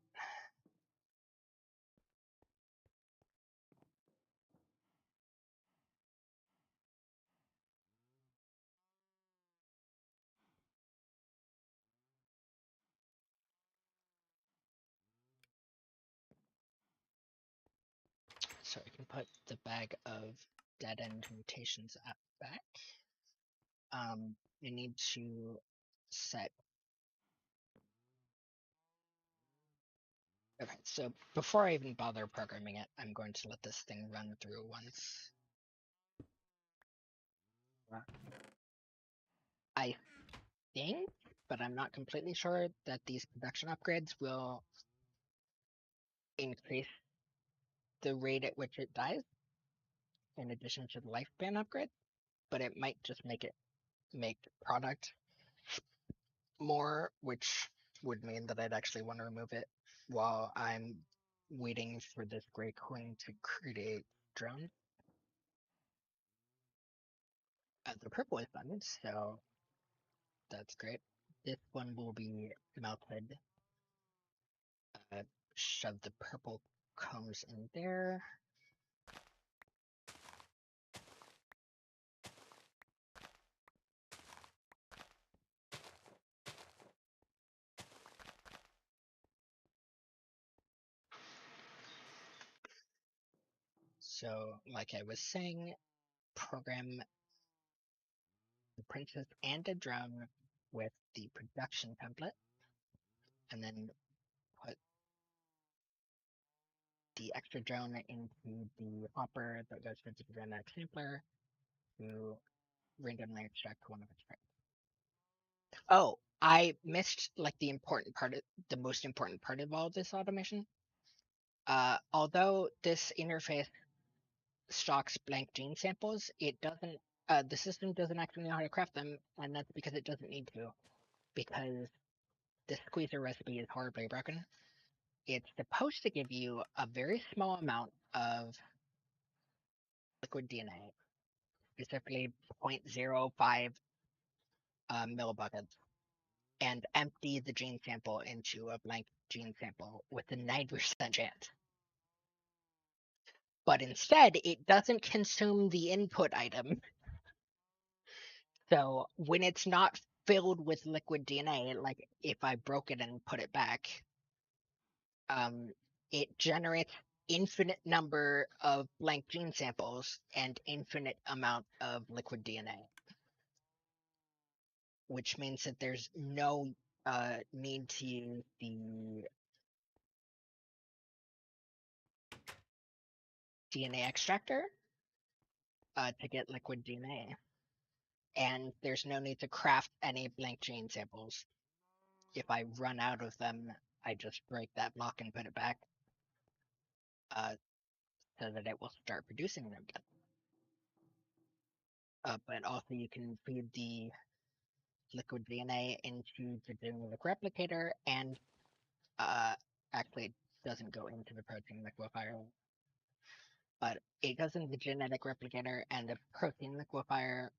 A: So I can put the bag of dead end mutations back. You need to set. Okay, so before I even bother programming it, I'm going to let this thing run through once. I think, but I'm not completely sure, that these production upgrades will increase the rate at which it dies, in addition to the lifespan upgrade, but it might just make product more, which would mean that I'd actually want to remove it while I'm waiting for this gray coin to create drones. The purple is done, so that's great. This one will be melted. Shove the purple cones in there. So, like I was saying, program the princess and a drone with the production template, and then put the extra drone into the hopper that goes with the genetic sampler to randomly extract one of its parts. Oh, I missed like the most important part of all this automation. Although this interface stocks blank gene samples, it doesn't. The system doesn't actually know how to craft them, and that's because it doesn't need to. Because the squeezer recipe is horribly broken. It's supposed to give you a very small amount of liquid DNA, specifically 0.05 millibuckets, and empty the gene sample into a blank gene sample with a 90% chance. But instead, it doesn't consume the input item. So when it's not filled with liquid DNA, like if I broke it and put it back, it generates infinite number of blank gene samples and infinite amount of liquid DNA, which means that there's no need to use the DNA extractor to get liquid DNA, and there's no need to craft any blank gene samples. If I run out of them, I just break that block and put it back, so that it will start producing them again. But also you can feed the liquid DNA into the genetic replicator, and actually it doesn't go into the protein liquefier, but it goes into the genetic replicator, and the protein liquefier,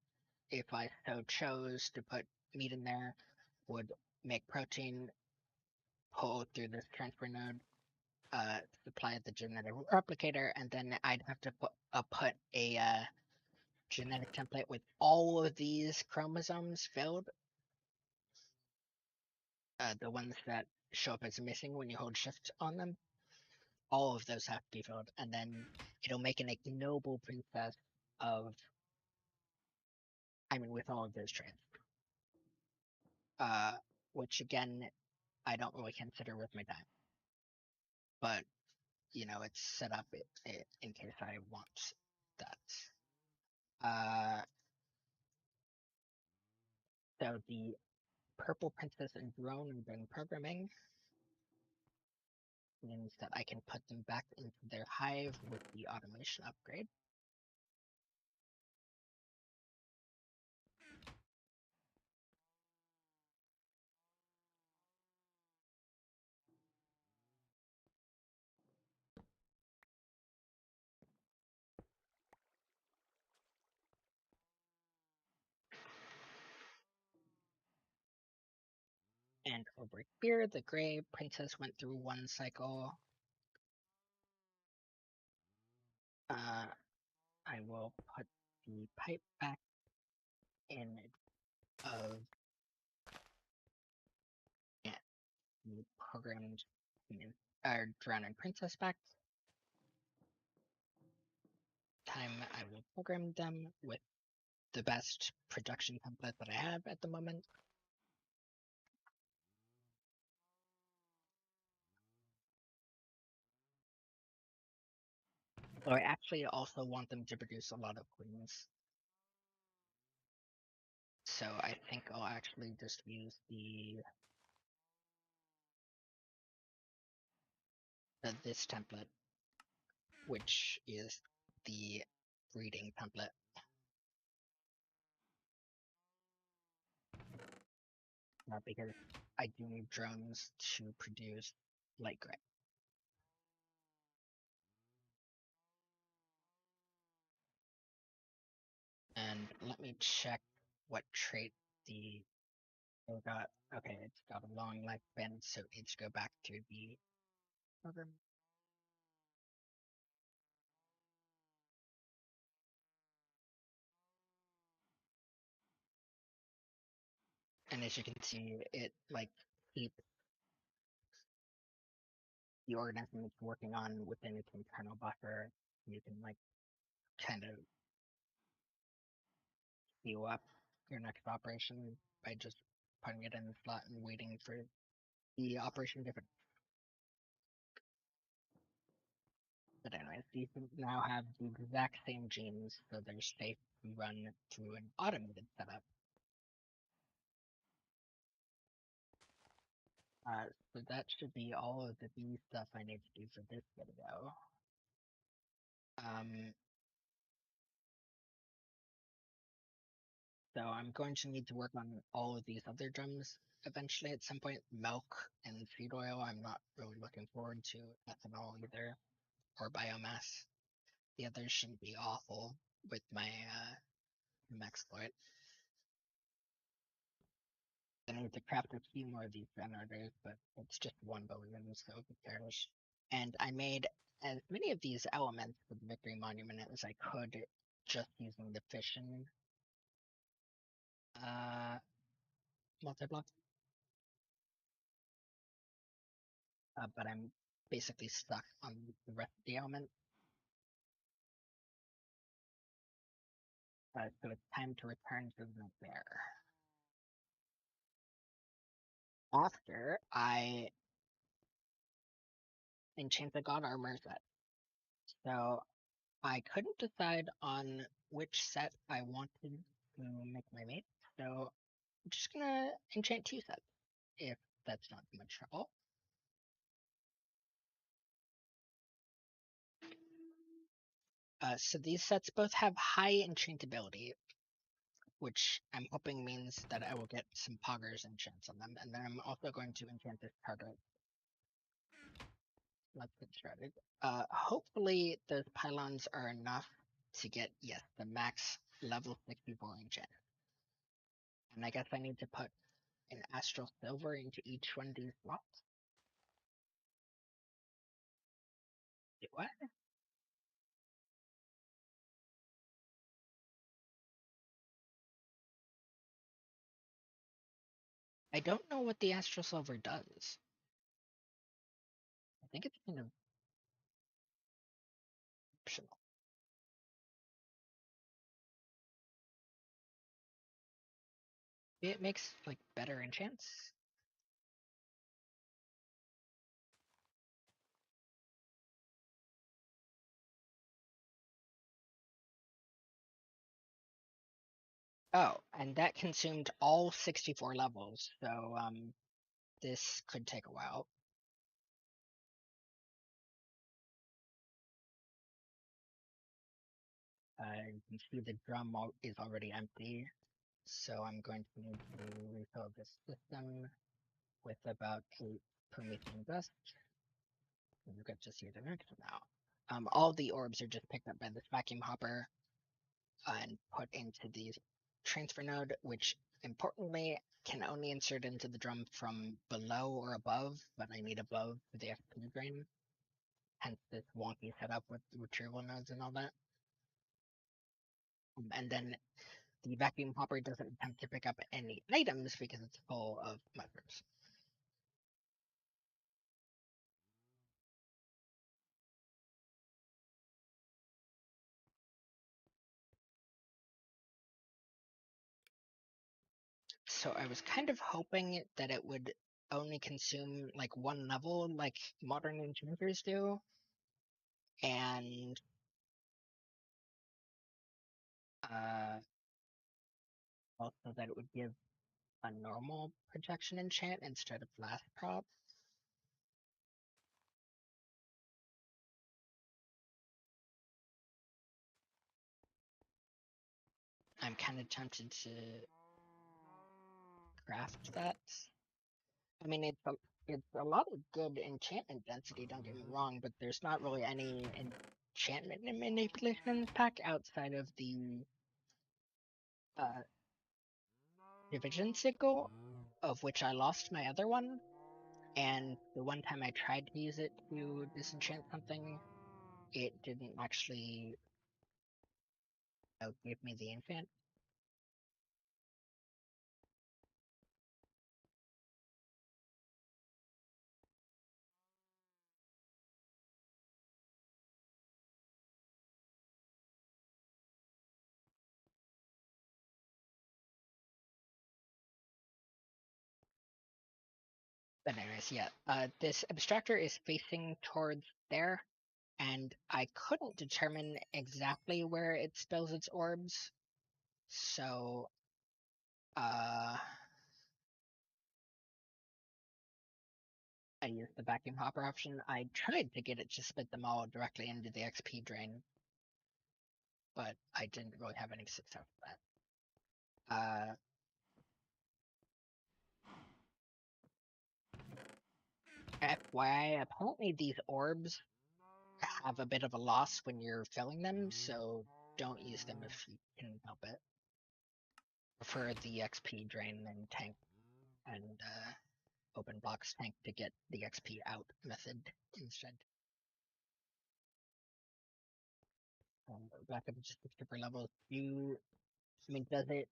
A: if I so chose to put meat in there, would make protein, pull through this transfer node, supply the genetic replicator, and then I'd have to put a genetic template with all of these chromosomes filled, the ones that show up as missing when you hold shift on them. All of those have to be filled, and then it'll make an ignoble princess of, with all of those traits. Which again, I don't really consider worth my time. But, it's set up in case I want that. So the purple princess and drone are done programming, means that I can put them back into their hive with the automation upgrade. And over here, the gray princess went through one cycle. I will put the pipe back in of the programmed drowning princess back. Time I will program them with the best production template that I have at the moment. So I actually also want them to produce a lot of queens. So I think I'll actually just use this template, which is the breeding template. Because I do need drones to produce light gray. And let me check what trait the got. Okay, it's got a long lifespan, so it needs to go back to the program. And as you can see, it like keeps the organism it's working on within its internal buffer. You can like kind of queue up your next operation by just putting it in the slot and waiting for the operation different. But anyways, these now have the exact same genes, so they're safe to run through an automated setup. So that should be all of the bee stuff I need to do for this video. So I'm going to need to work on all of these other drums eventually at some point. Milk and seed oil, I'm not really looking forward to. Ethanol either, or biomass. The others shouldn't be awful with my exploit. I need to craft a few more of these generators, but it's just 1 billion, so who cares? And I made as many of these elements for the Victory Monument as I could just using the fission multi-block. But I'm basically stuck on the rest of the element. So it's time to return to the bear. After I enchant the God Armor set. So I couldn't decide on which set I wanted to make my mate. So I'm just gonna enchant 2 sets, if that's not too much trouble. So these sets both have high enchantability, which I'm hoping means that I will get some poggers enchants on them. And then I'm also going to enchant this target. Let's get started. Hopefully those pylons are enough to get, yes, the max level 64 enchant. And I guess I need to put an astral silver into each one of these slots. Do what? I don't know what the astral silver does. I think it's kind of optional. It makes like better enchants. Oh, and that consumed all 64 levels, so this could take a while. You can see the drum is already empty, so I'm going to need to refill this system with about 8 Promethean dust. You get to see the next now. All the orbs are just picked up by this vacuum hopper and put into the transfer node, which importantly can only insert into the drum from below or above, but I need above for the XP drain. Hence this wonky setup with retrieval nodes and all that. And then the vacuum hopper doesn't attempt to pick up any items because it's full of mushrooms. So I was kind of hoping that it would only consume like one level like modern enchanters do. And also that it would give a normal protection enchant instead of last prop. I'm kind of tempted to craft that. I mean, it's a lot of good enchantment density, don't get me wrong, but there's not really any enchantment manipulation in this pack outside of the uh, division sickle, of which I lost my other one, and the one time I tried to use it to disenchant something, it didn't actually give me the enchant. But anyways, yeah, this abstractor is facing towards there, and I couldn't determine exactly where it spills its orbs, so I used the vacuum hopper option. I tried to get it to spit them all directly into the XP drain, but I didn't really have any success with that. FYI, apparently these orbs have a bit of a loss when you're filling them, so don't use them if you can help it. Prefer the XP drain and tank and open box tank to get the XP out method instead. Back up just skipper levels. Does it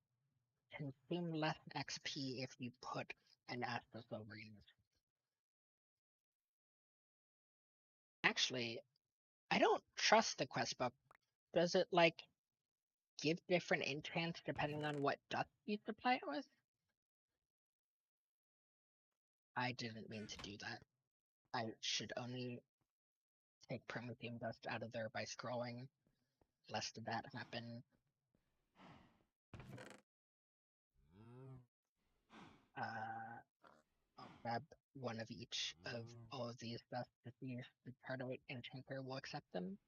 A: consume less XP if you put an Astos over in this? Actually, I don't trust the quest book. Does it like give different enchants depending on what dust you supply it with? I didn't mean to do that. I should only take Prometheum dust out of there by scrolling, lest that happen. I'll grab one of each of all of these dust to see if the Tardoite Enchanter will accept them.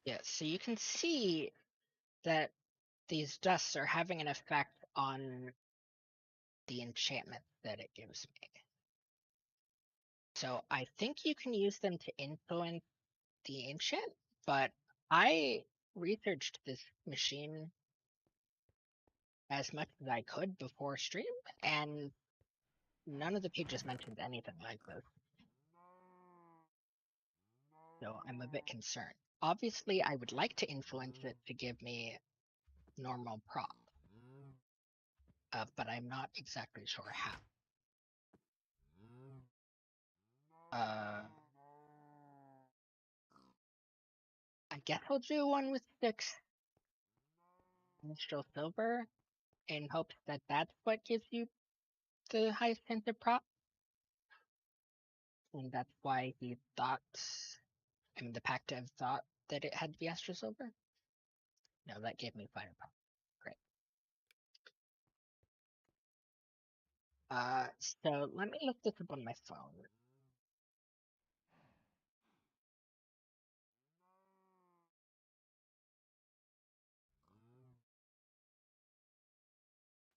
A: Yeah, so you can see that these dusts are having an effect on the enchantment that it gives me. So I think you can use them to influence the enchant, but I researched this machine as much as I could before stream, and none of the pages mentioned anything like this. So I'm a bit concerned. Obviously, I would like to influence it to give me normal prop, but I'm not exactly sure how. I guess I'll do one with 6 minstrel silver in hopes that that's what gives you the highest chance of prop. And that's why he thought, the pack dev thought that it had to be Astro Silver. No, that gave me fire prop. Great. So let me look this up on my phone.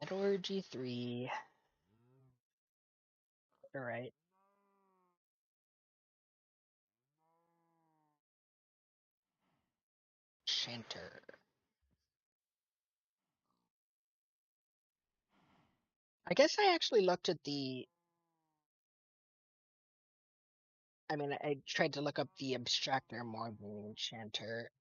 A: Metallurgy 3. Alright. Chanter. I guess I actually looked at the. I mean, I tried to look up the abstractor more than the enchanter.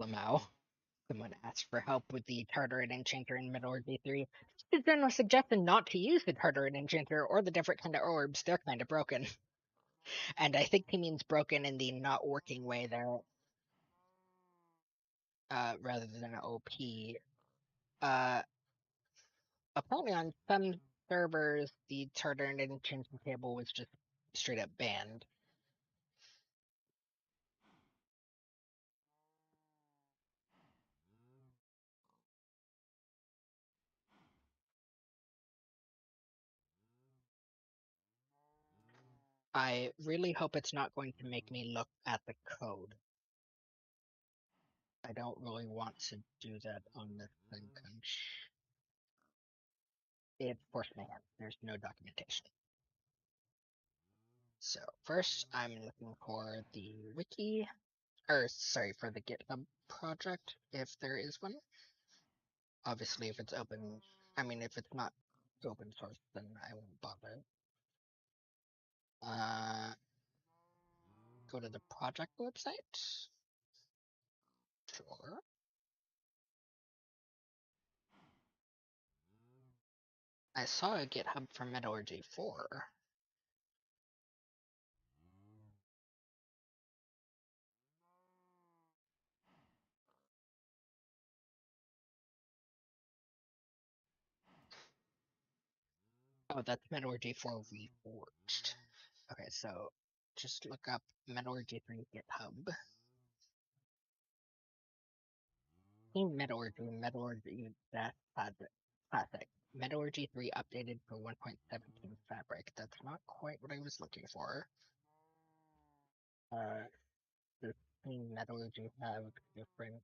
A: Lamau. Someone asked for help with the Tartaret Enchanter in Metallurgy 3. It's been a suggestion not to use the Tartaret Enchanter or the different kind of orbs. They're kind of broken. And I think he means broken in the not working way there, rather than OP. Apparently on some servers, the Tartaret Enchanter table was just straight up banned. I really hope it's not going to make me look at the code. I don't really want to do that on this thing. It forced my hand. There's no documentation. So first, I'm looking for the wiki, or sorry, for the GitHub project, if there is one. Obviously, if it's open, I mean, if it's not open source, then I won't bother. Go to the project website. Sure. I saw a GitHub for Metallurgy 4. Oh, that's Metallurgy 4 Reforged. Okay, so just look up Metallurgy 3 GitHub. Metallurgy that classic. Metallurgy 3 updated for 1.17 Fabric. That's not quite what I was looking for. Does Metallurgy have different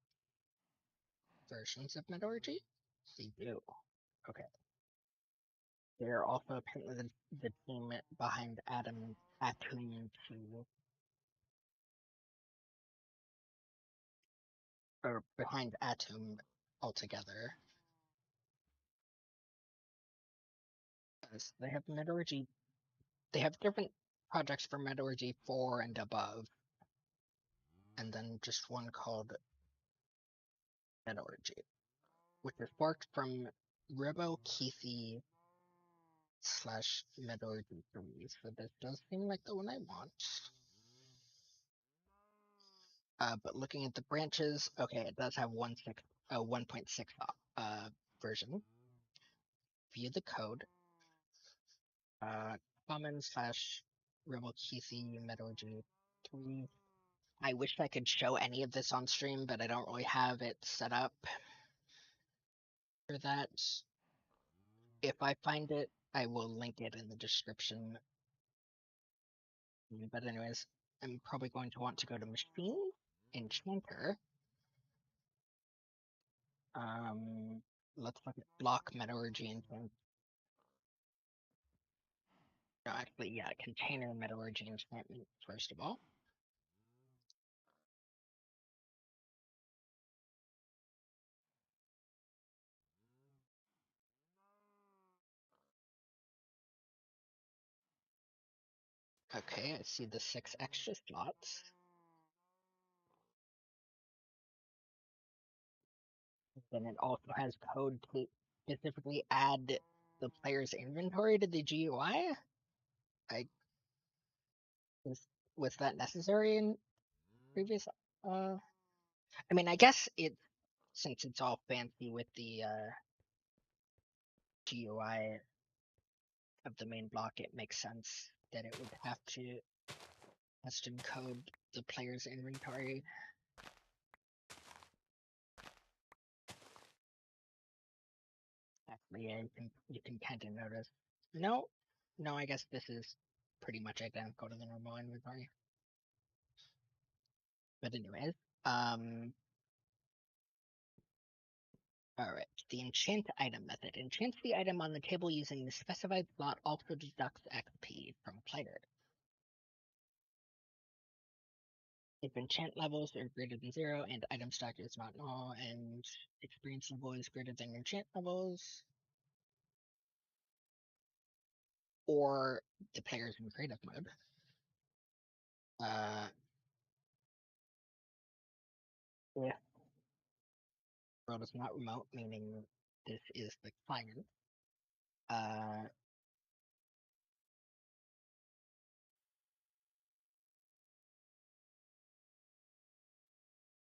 A: versions of Metallurgy? They do. Okay. They're also apparently the team behind Atom 2, or behind Atom altogether. They have Metallurgy. They have different projects for Metallurgy 4 and above, and then just one called Metallurgy, which is forked from RiboKeithy / Metallurgy 3. So this does seem like the one I want. But looking at the branches, okay, it does have 1.6 version. View the code. Common / RiboKeithy Metallurgy 3. I wish I could show any of this on stream, but I don't really have it set up for that. If I find it, I will link it in the description. But anyways, I'm probably going to want to go to Machine, Enchanter. Let's look at Block Metallurgy Enchantment. No, actually, yeah, Container Metallurgy Enchantment, first of all. Okay, I see the 6 extra slots. Then it also has code to specifically add the player's inventory to the GUI. I was that necessary in previous? I mean, I guess since it's all fancy with the GUI of the main block, it makes sense that it would have to custom code the player's inventory. Actually, yeah, you can kind of notice. No, I guess this is pretty much identical to the normal inventory. But anyways, alright, the enchant item method. Enchants the item on the table using the specified slot, also deducts XP from player. If enchant levels are greater than 0 and item stock is not null and experience level is greater than enchant levels, or the player is in creative mode, if the world is not remote, meaning this is the client,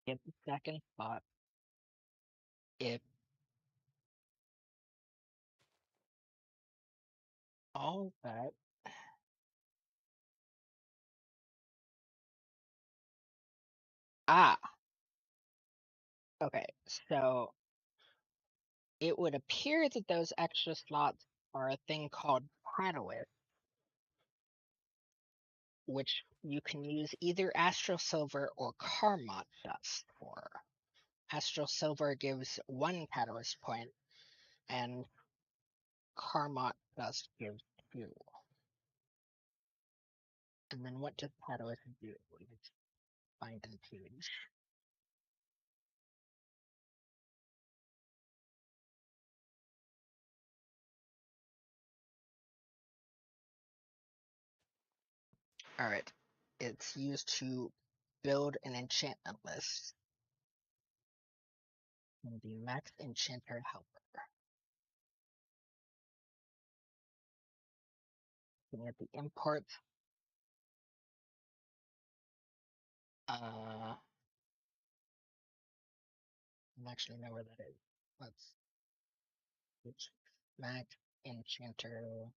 A: get the second spot if all that okay, so it would appear that those extra slots are a thing called catalyst, which you can use either Astral Silver or Karmat Dust for. Astral Silver gives 1 catalyst point, and Karmat Dust gives 2. And then what does catalyst do? Let's find the page. Alright, it's used to build an enchantment list in the Max Enchanter Helper. Looking at the imports, I actually know where that is. Let's switch Max Enchanter.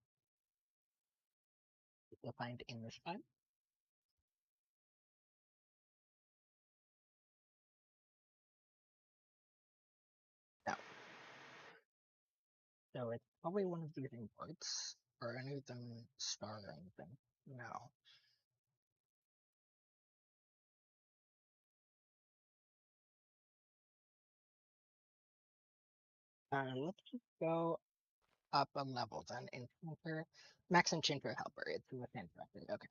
A: You'll find in this file. No. So it's probably one of these imports, or any of them star or anything. No. Let's just go up a level then. Enchanter, Max Enchanter Helper. It's within method. Okay.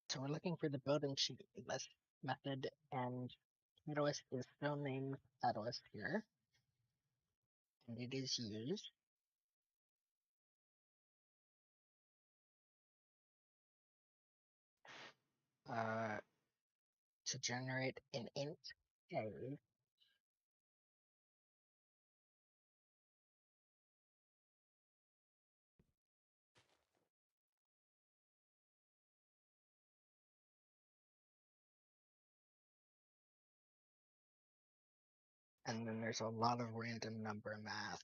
A: So we're looking for the build enchantment list method, and Catalyst is still named Catalyst here, and it is used to generate an int A and then there's a lot of random number math.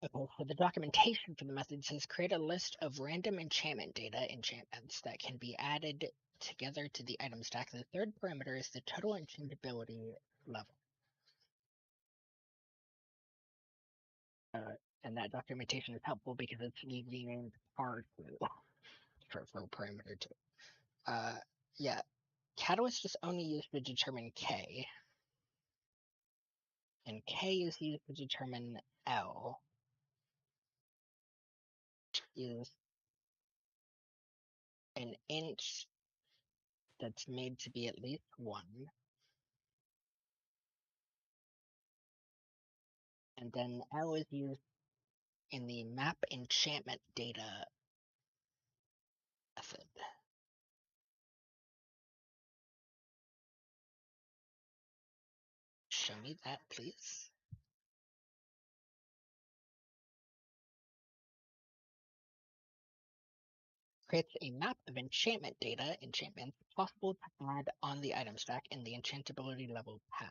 A: Okay, so the documentation for the method says create a list of random enchantment data enchantments that can be added together to the item stack. The third parameter is the total enchantability level. And that documentation is helpful because it's renamed R2 for parameter 2. Yeah, Catalyst is only used to determine K, and K is used to determine L, which is an int that's made to be at least 1. And then L is used in the map enchantment data method. Show me that, please. Creates a map of enchantment data, enchantments possible to add on the item stack in the enchantability level path.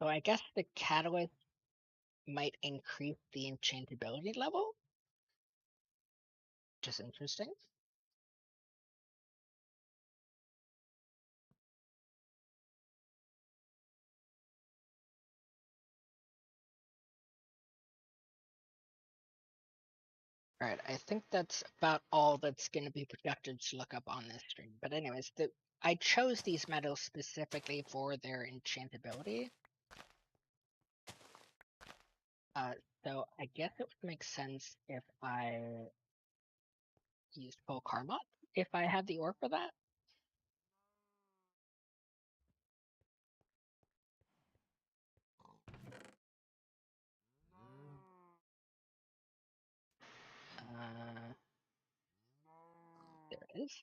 A: So I guess the catalyst might increase the enchantability level, which is interesting. Alright, I think that's about all that's going to be productive to look up on this stream. But anyways, I chose these metals specifically for their enchantability. So I guess it would make sense if I used full Karma, if I had the ore for that. There it is.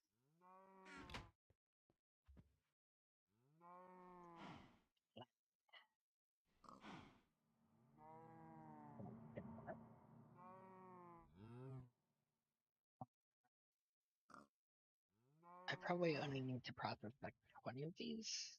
A: I probably only need to process like 20 of these.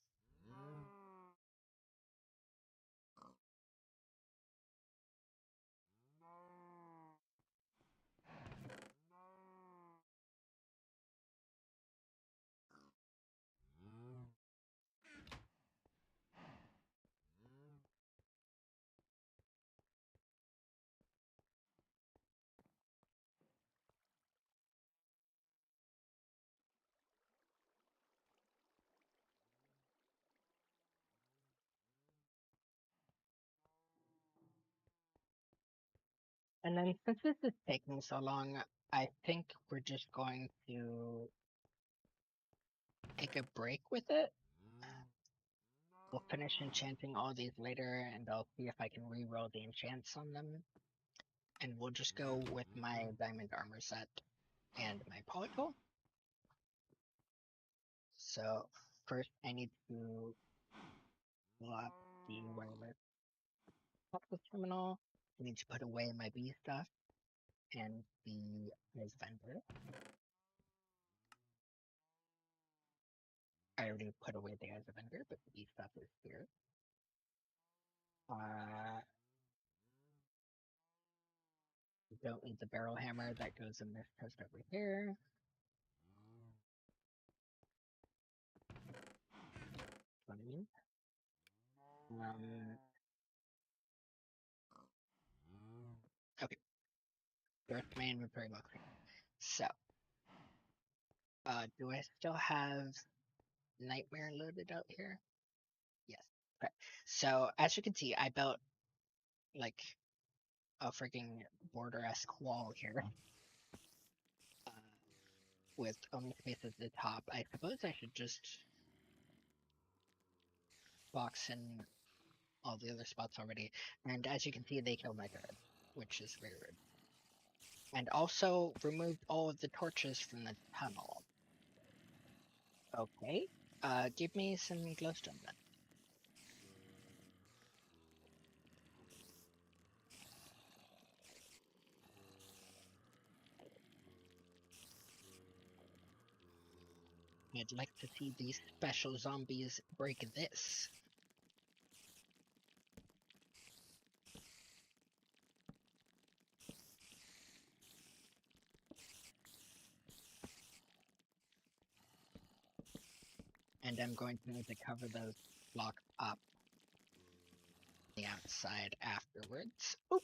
A: And then since this is taking so long, I think we're just going to take a break with it. We'll finish enchanting all these later, and I'll see if I can re-roll the enchants on them. And we'll just go with my diamond armor set and my polytool. So first I need to pull up the wireless access terminal. I need to put away my bee stuff and the Ms. vendor. I already put away the as a vendor, but the bee stuff is here. Don't need the barrel hammer that goes in this chest over here. What I mean. Okay. Birth my inventory looks like. So, do I still have Nightmare loaded out here? Yes. Okay. So as you can see, I built like a freaking border-esque wall here. With only space at the top. I suppose I should just box in all the other spots already. And as you can see, they killed my guard, which is very rude. And also removed all of the torches from the tunnel. Okay. Give me some glowstone then. I'd like to see these special zombies break this. And I'm going to need to cover those blocks up the outside afterwards. Oop!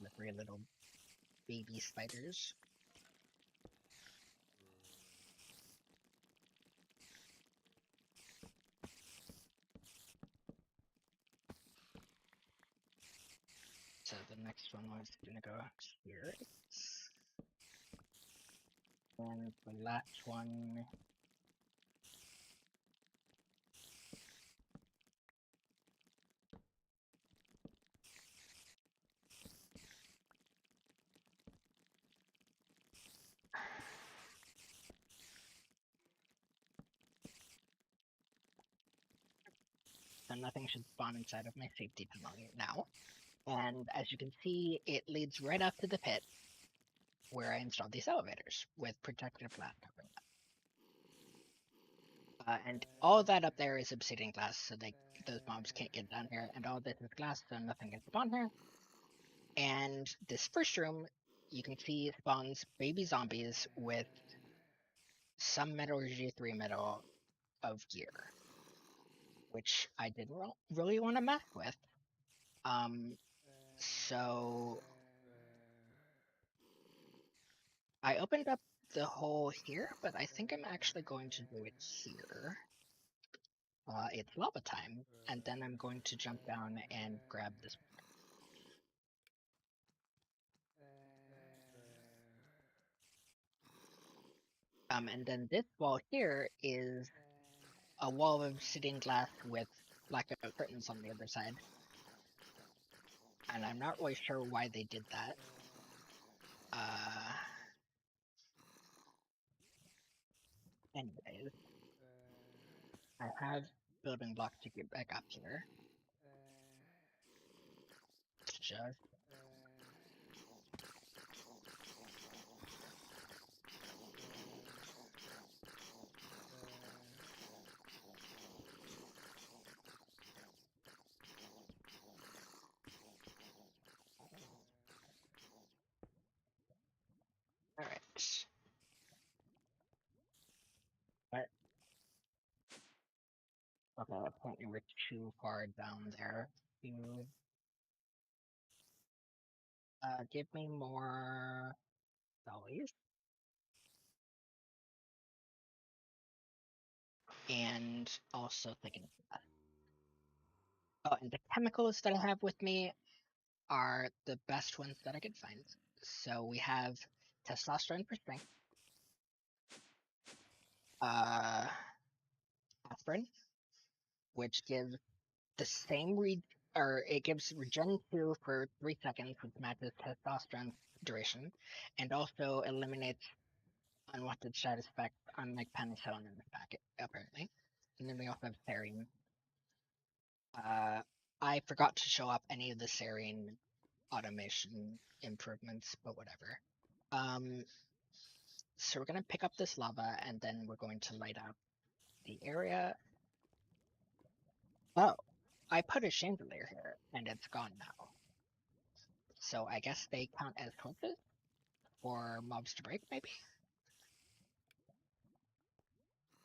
A: The three little baby spiders. So the next one was gonna go here. And the last one. So nothing should spawn inside of my safety tunnel now. And as you can see, it leads right up to the pit where I installed these elevators with protective glass covering them. And all that up there is obsidian glass, so those mobs can't get down here. And all this is glass, so nothing can spawn here. And this first room, you can see spawns baby zombies with some metallurgy 3 metal of gear, which I didn't really want to mess with. So I opened up the hole here, but I think I'm actually going to do it here. It's lava time, and then I'm going to jump down and grab this. And then this wall here is a wall of obsidian glass with blackout curtains on the other side. And I'm not really sure why they did that. Anyways, I have building blocks to get back up here. Just alright. But okay, apparently we're too far down there to give me more dollars. And also thinking of that. Oh, and the chemicals that I have with me are the best ones that I could find. So we have testosterone for strength, aspirin, which gives the same it gives regen 2 for 3 seconds, which matches testosterone duration, and also eliminates unwanted side effects, unlike penicillin in the packet, apparently. And then we also have serine. I forgot to show up any of the serine automation improvements, but whatever. So we're gonna pick up this lava, and then we're going to light up the area. Oh, I put a chandelier here, and it's gone now. So I guess they count as torches for mobs to break, maybe?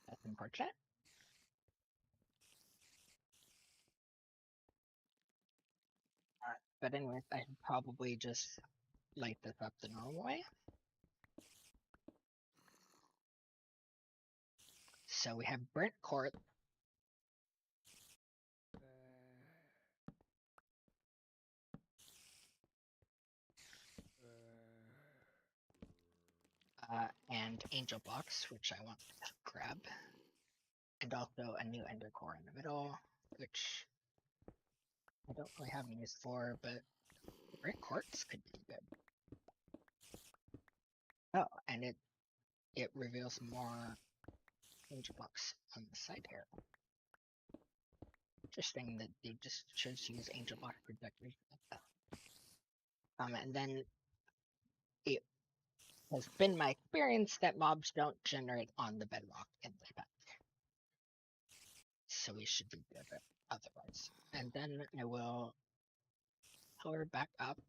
A: That's unfortunate. But anyways, I should probably just light this up the normal way. So we have burnt quartz. And angel blocks, which I want to grab. And also a new ender core in the middle, which I don't really have any use for, but burnt quartz could be good. Oh, and it reveals more angel blocks on the side here. Interesting that they just chose to use angel block projectors like that. And then it has been my experience that mobs don't generate on the bedrock in this pack. So we should be good otherwise. And then I will color back up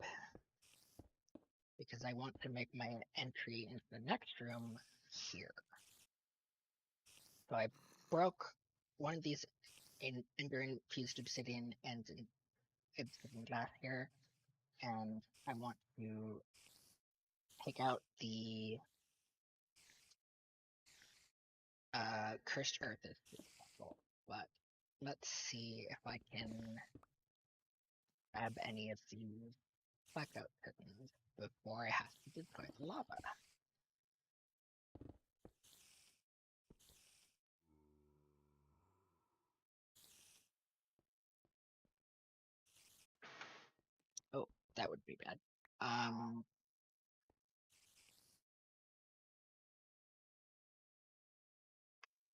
A: because I want to make my entry into the next room here. So I broke one of these ender infused obsidian and obsidian glass here, and I want to take out the cursed earth as possible. But let's see if I can grab any of these blackout curtains before I have to deploy the lava. Oh, that would be bad.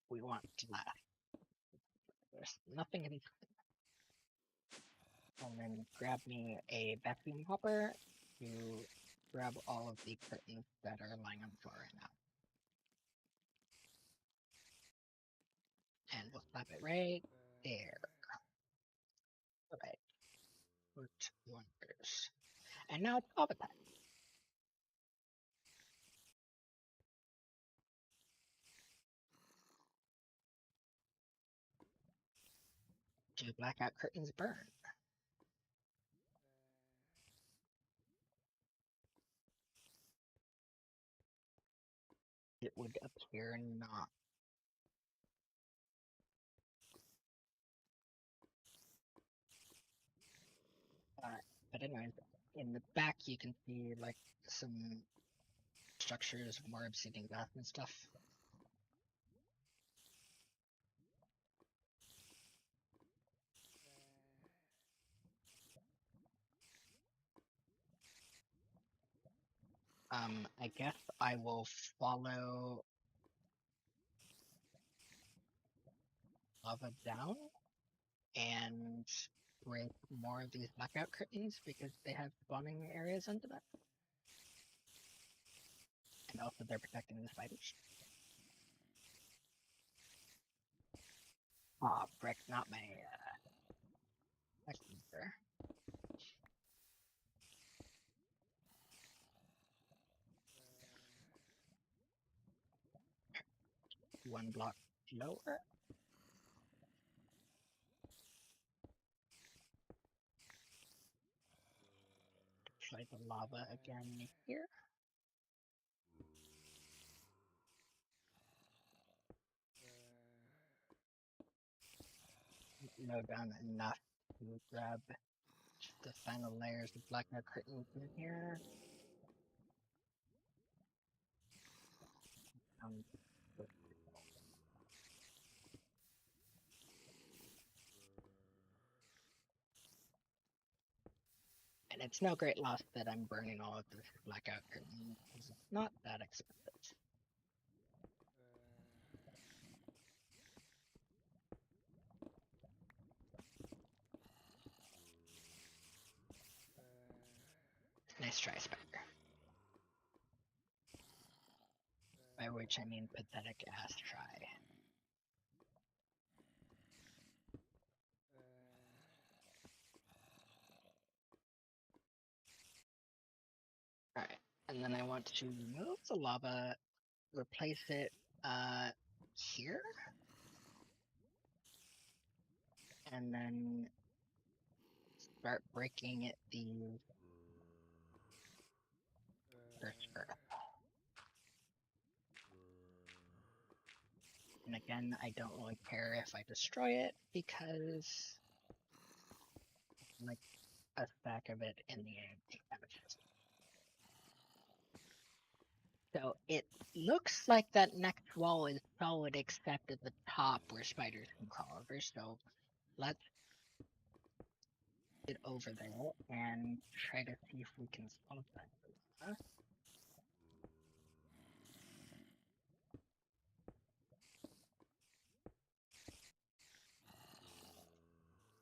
A: We want glass. There's nothing in. And then grab me a vacuum hopper to grab all of the curtains that are lying on the floor right now. And we'll slap it right there. Alright. Worked wonders. And now it's lava time. Do blackout curtains burn? it would appear not. But anyways, in the back you can see like some structures of more obsidian glass and stuff. I guess I will follow lava down and break more of these blackout curtains because they have spawning areas under that. And also they're protecting the spiders. Ah, frick, not my there. One block lower. Try the lava again here. No down enough to grab the final layers of blackout curtains in here. Um, and it's no great loss that I'm burning all of this blackout curtain because it's not that expensive. Nice try, Spider. By which I mean pathetic ass try. Alright, and then I want to remove the lava, replace it here, and then start breaking it the first earth. And again, I don't really care if I destroy it because like a stack of it in the amethyst. So it looks like that next wall is solid except at the top where spiders can crawl over. So let's get over there and try to see if we can solve that.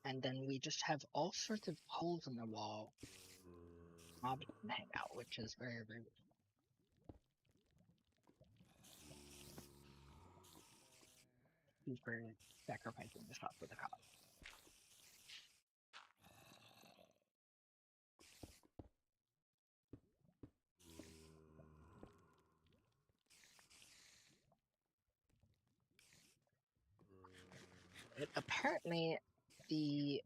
A: And then we just have all sorts of holes in the wall. Mobs can hang out, which is very rude. For sacrificing the shot for the cause. Apparently, the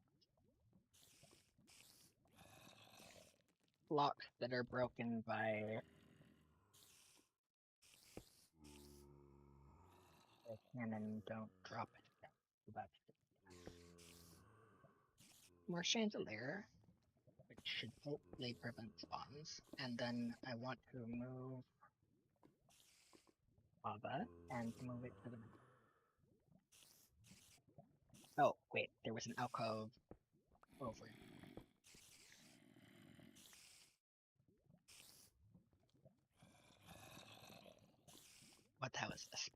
A: blocks that are broken by the cannon don't drop it. So that's more chandelier, which should hopefully prevent spawns. And then I want to remove lava and move it to the middle. Oh, wait, there was an alcove over. What the hell is this?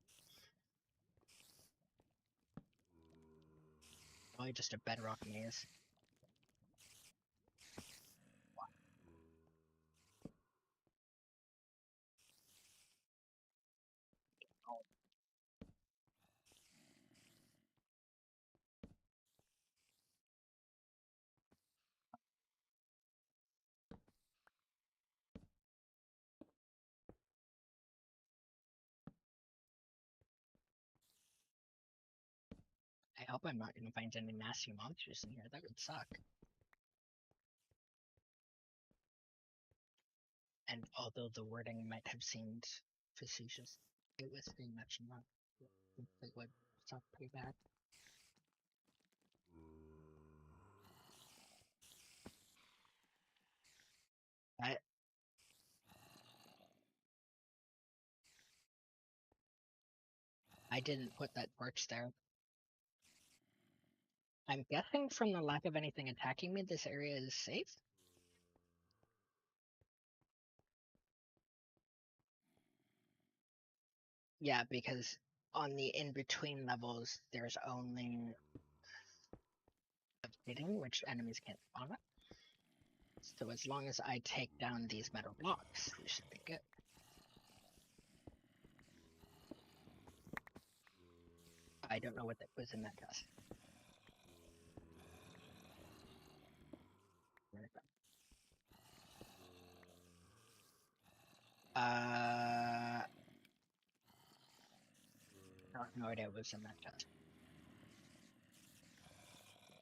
A: Probably just a bedrock maze. I hope I'm not going to find any nasty monsters in here. That would suck. And although the wording might have seemed facetious. It was pretty much not. It would suck pretty bad. But I didn't put that torch there. I'm guessing from the lack of anything attacking me, this area is safe. Yeah, because on the in-between levels, there's only updating, which enemies can't spawn at. So as long as I take down these metal blocks, we should be good. I don't know what that was in that test. I have no idea what was in that test.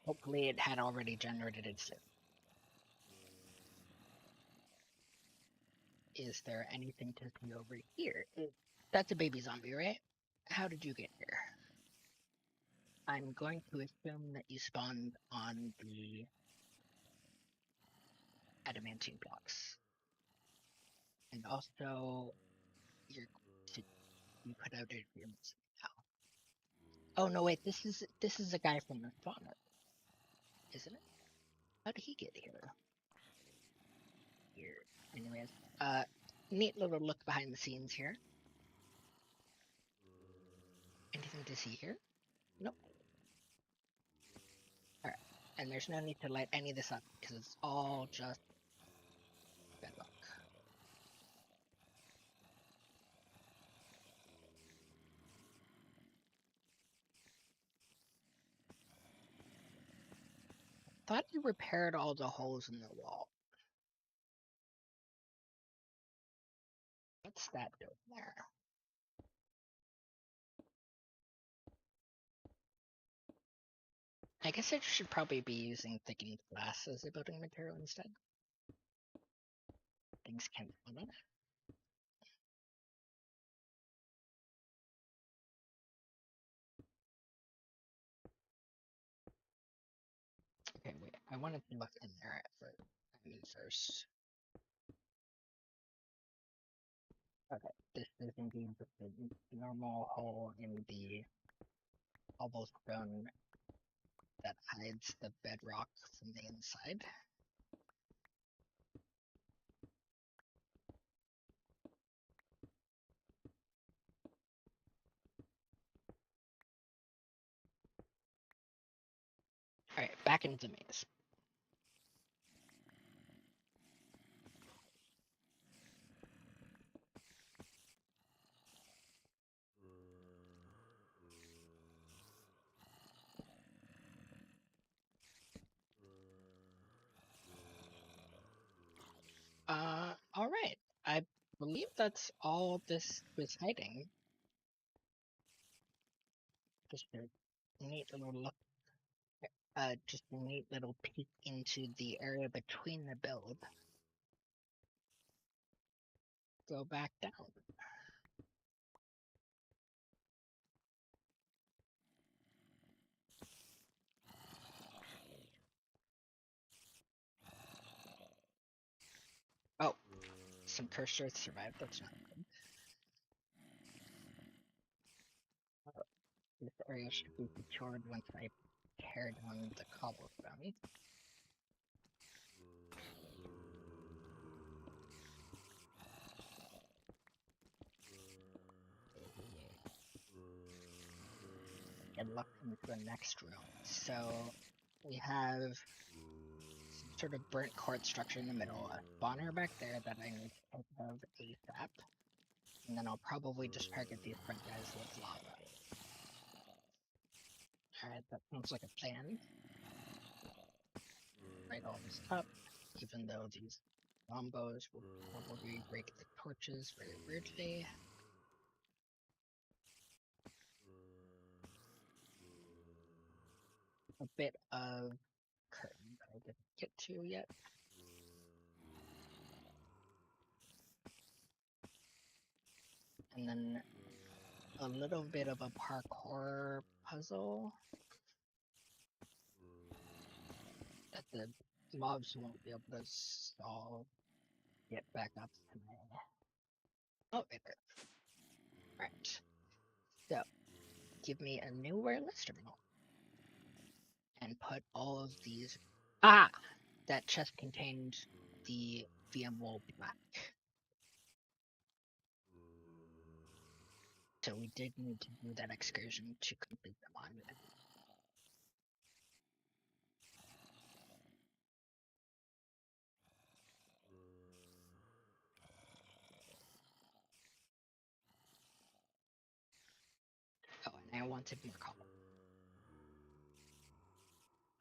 A: Hopefully it had already generated its. Is there anything to see over here? That's a baby zombie, right? How did you get here? I'm going to assume that you spawned on the adamantine blocks. And also, you're you put out a now. Oh no, wait, this is a guy from the spawner, isn't it? How did he get here? Here. Anyways, neat little look behind the scenes here. Anything to see here? Nope. Alright. And there's no need to light any of this up because it's all just bedrock. Thought you repaired all the holes in the wall. What's that doing there? I guess I should probably be using thickened glass as a building material instead. Things can fall in. Okay, wait. I wanted to look in there first. Okay, this is indeed the normal hole in the cobblestone that hides the bedrock from the inside. Alright, back into the maze. Alright. I believe that's all this was hiding. Just a neat little look. Just a neat little peek into the area between the build. Go back down. Oh, some cursed earth survived. That's not good. This area should be secured once I tear down the cobblestone. And look into the next room. So we have some sort of burnt quartz structure in the middle, a spawner back there that I need to take out of ASAP. And then I'll probably just target these front guys with lava. Alright, that sounds like a plan. Light all this up, even though these zombos will probably break the torches very weirdly. A bit of curtain that I didn't get to yet. And then a little bit of a parkour puzzle that the mobs won't be able to solve. Get back up to my elevator. Alright. So, give me a new wireless terminal. And put all of these. Ah! That chest contained the VMwall black. So we did need to do that excursion to complete the monument. Oh, and I wanted more cobble.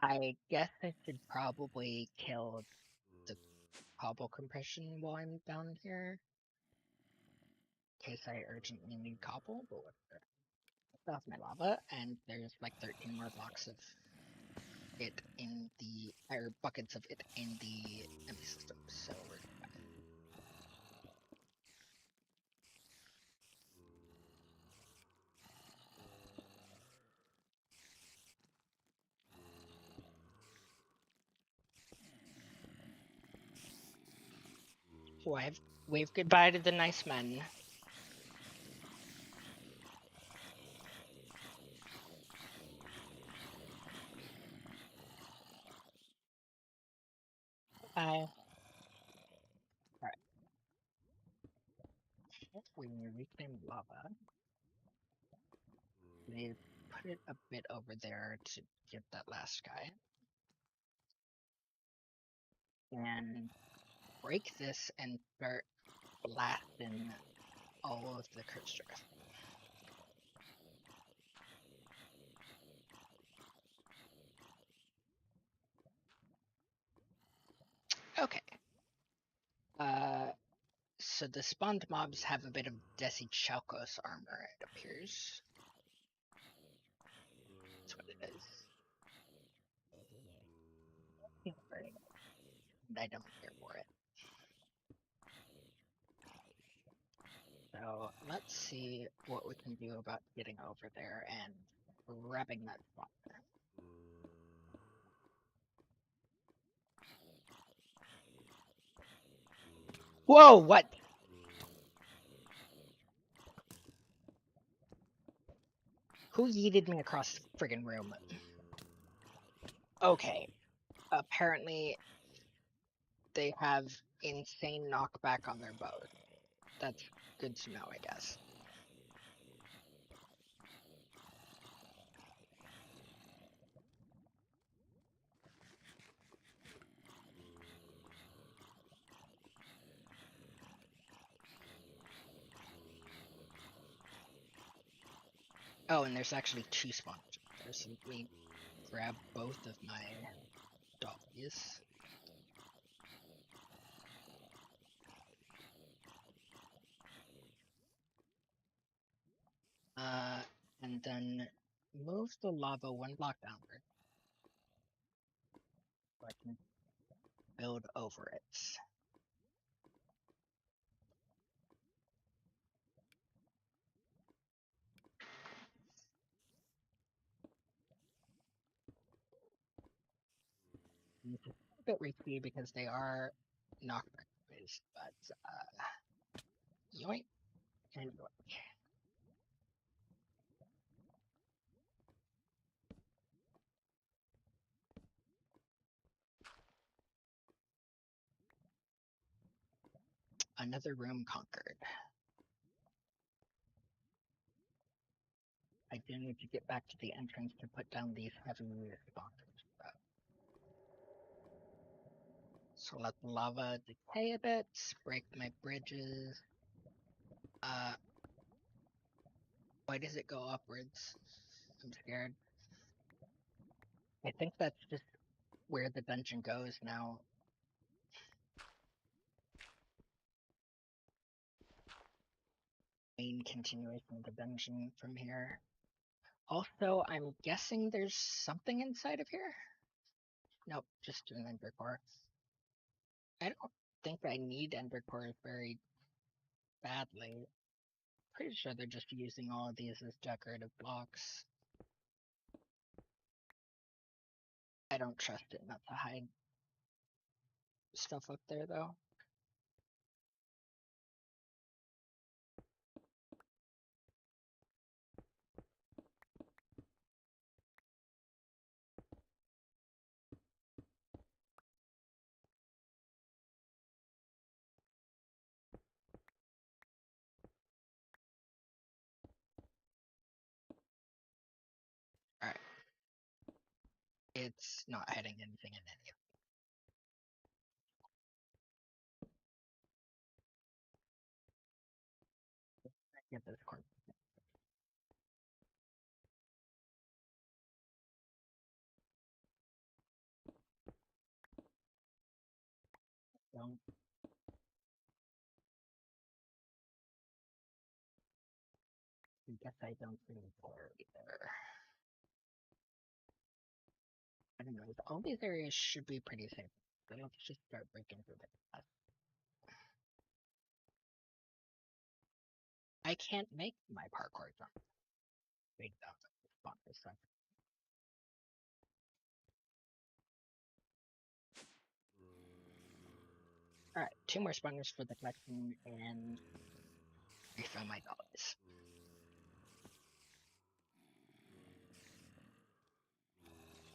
A: I guess I should probably kill the cobble compression while I'm down here. In case I urgently need cobble, but whatever. That's my lava, and there's like 13 more blocks of it in the, or buckets of it in the empty system, so we're fine. Wave goodbye to the nice men. Bye. Alright. We reclaim lava. They put it a bit over there to get that last guy. And break this and start blasting all of the cursed earth. Okay. So the spawned mobs have a bit of Desi Chalkos armor, it appears. That's what it is. And I don't care for it. So let's see what we can do about getting over there and grabbing that spot there. Whoa, what? Who yeeted me across the friggin' room? Okay. Apparently, they have insane knockback on their bows. That's good to know, I guess. Oh, and there's actually two spawners there, so let me grab both of my doggies. And then move the lava one block downward so I can build over it. It's a bit risky because they are knockback based, but yoink and yoink. Another room conquered. I do need to get back to the entrance to put down these heavy spawners. So let the lava decay a bit, break my bridges. Why does it go upwards? I'm scared. I think that's just where the dungeon goes now. Main continuation of the dungeon from here. Also, I'm guessing there's something inside of here? Nope, just an ender core. I don't think I need ender cores very badly. pretty sure they're just using all of these as decorative blocks. I don't trust it not to hide stuff up there, though. Alright. It's not hiding anything in any of them. Get this cord. Don't. I guess I don't see any cord either. I don't know. All these areas should be pretty safe. So let's just start breaking through the glass. I can't make my parkour jump. Wait, no. Spawn this stuff. Alright, 2 more spawners for the collection and refill my dollars.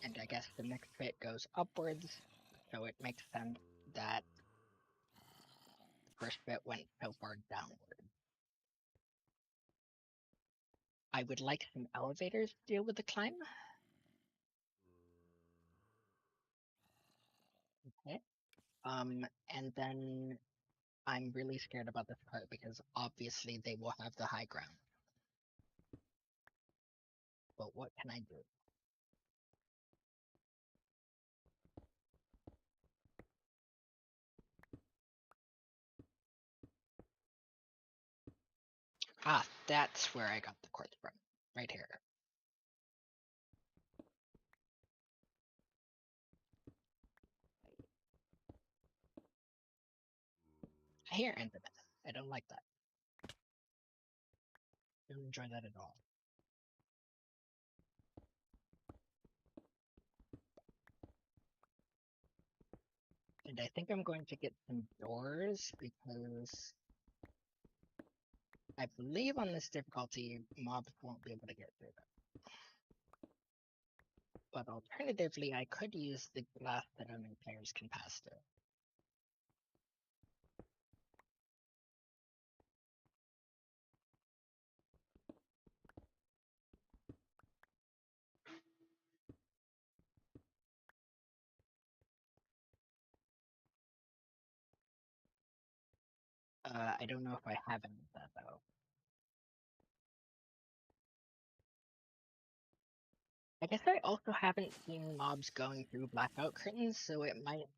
A: And I guess the next bit goes upwards, so it makes sense that the first bit went so far downward. I would like some elevators to deal with the climb. Okay. And then I'm really scared about this part because obviously they will have the high ground. But what can I do? Ah, that's where I got the quartz from. Right here. I hear Enderman. I don't like that. I don't enjoy that at all. And I think I'm going to get some doors because I believe on this difficulty, mobs won't be able to get through them. But alternatively, I could use the glass that only players can pass through. I don't know if I have any of that though. I guess I also haven't seen mobs going through blackout curtains, so it might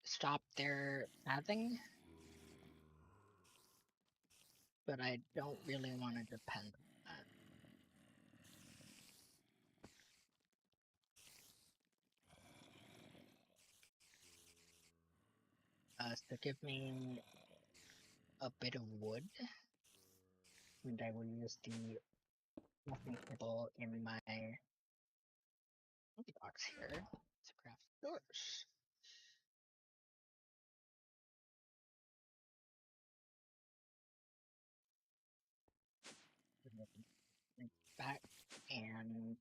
A: stop their pathing. But I don't really want to depend on that. So give me a bit of wood, and I will use the crafting table in my box here to craft doors. Back and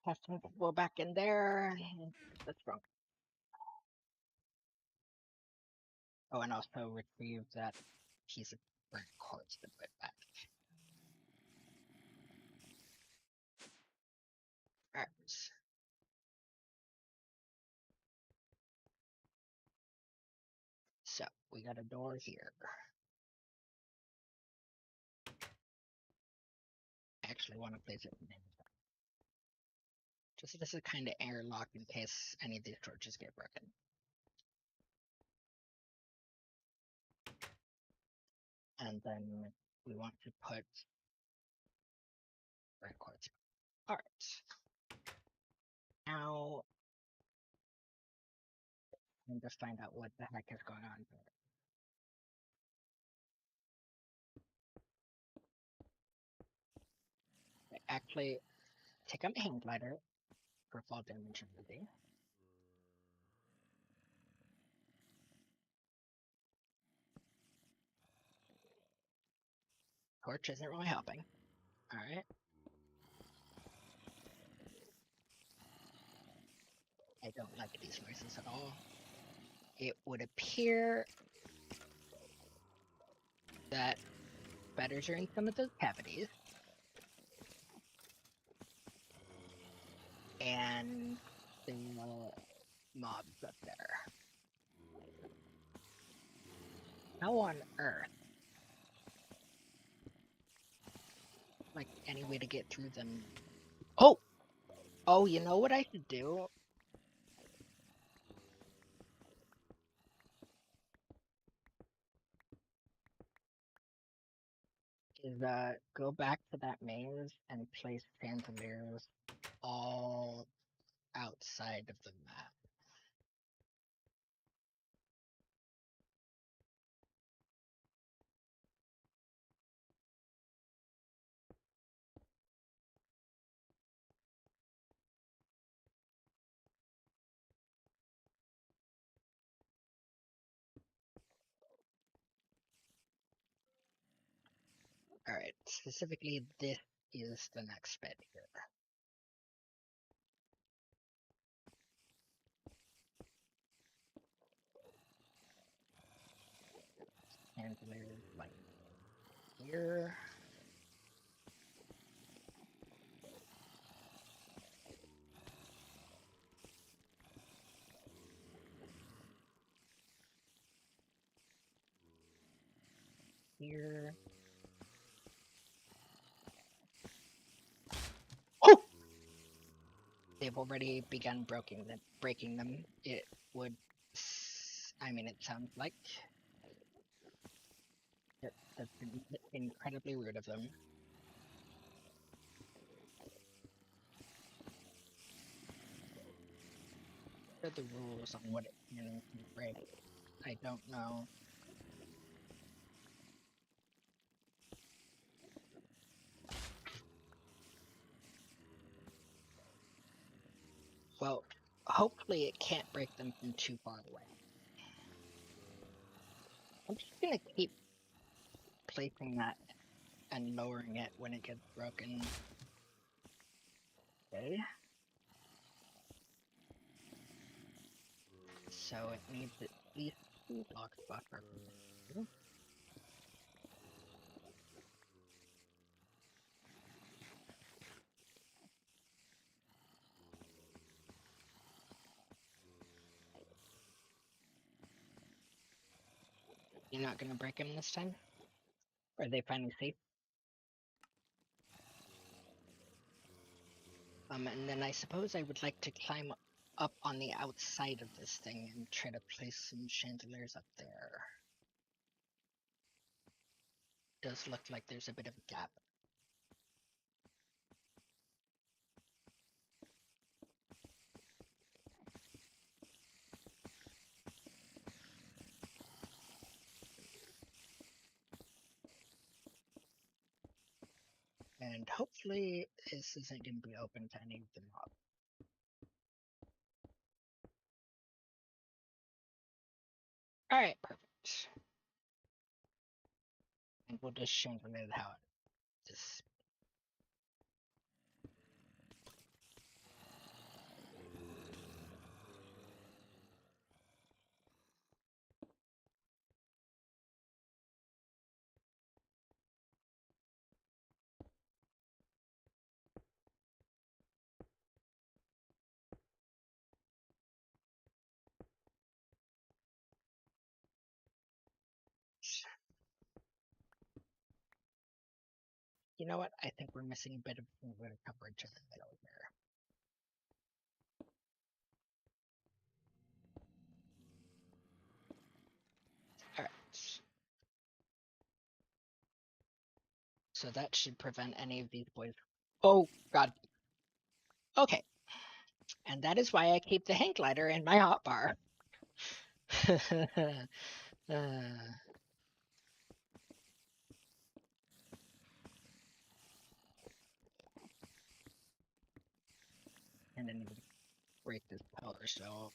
A: crafting table back in there. That's wrong. Oh, and also retrieve that piece of burnt quartz to put it back. Alright. So, we got a door here. I actually want to place it in there. Just this is kind of airlock in case any of these torches get broken. And then we want to put burnt quartz. Alright. Now, I'm just find out what the heck is going on here. actually take out my hang glider for fall damage immunity. Torch isn't really helping. Alright. I don't like these noises at all. It would appear that spiders are in some of those cavities. And the mobs up there. How on earth? Like, any way to get through them? Oh! Oh, you know what I should do? Is go back to that maze and place chandeliers all outside of the map. Alright, specifically this is the next bit here. Chandeliers like here. Here. Oh! They've already begun breaking them. It would, I mean, it sounds like that's incredibly rude of them. What are the rules on what it can break? I don't know. Well, hopefully it can't break them from too far away. I'm just gonna keep placing that and lowering it when it gets broken. Okay. So it needs at least 2 blocks buffer. You're not gonna break him this time? Are they finally safe? And then I suppose I would like to climb up on the outside of this thing and try to place some chandeliers up there. Does look like there's a bit of a gap. And hopefully this isn't going to be open to any of the mobs. Alright, perfect. And we'll just chandelier how it just. You know what? I think we're missing a bit of coverage in the middle here. Alright. So that should prevent any of these boys. Oh, God. Okay. And that is why I keep the hang glider in my hotbar. And then break this pillar, so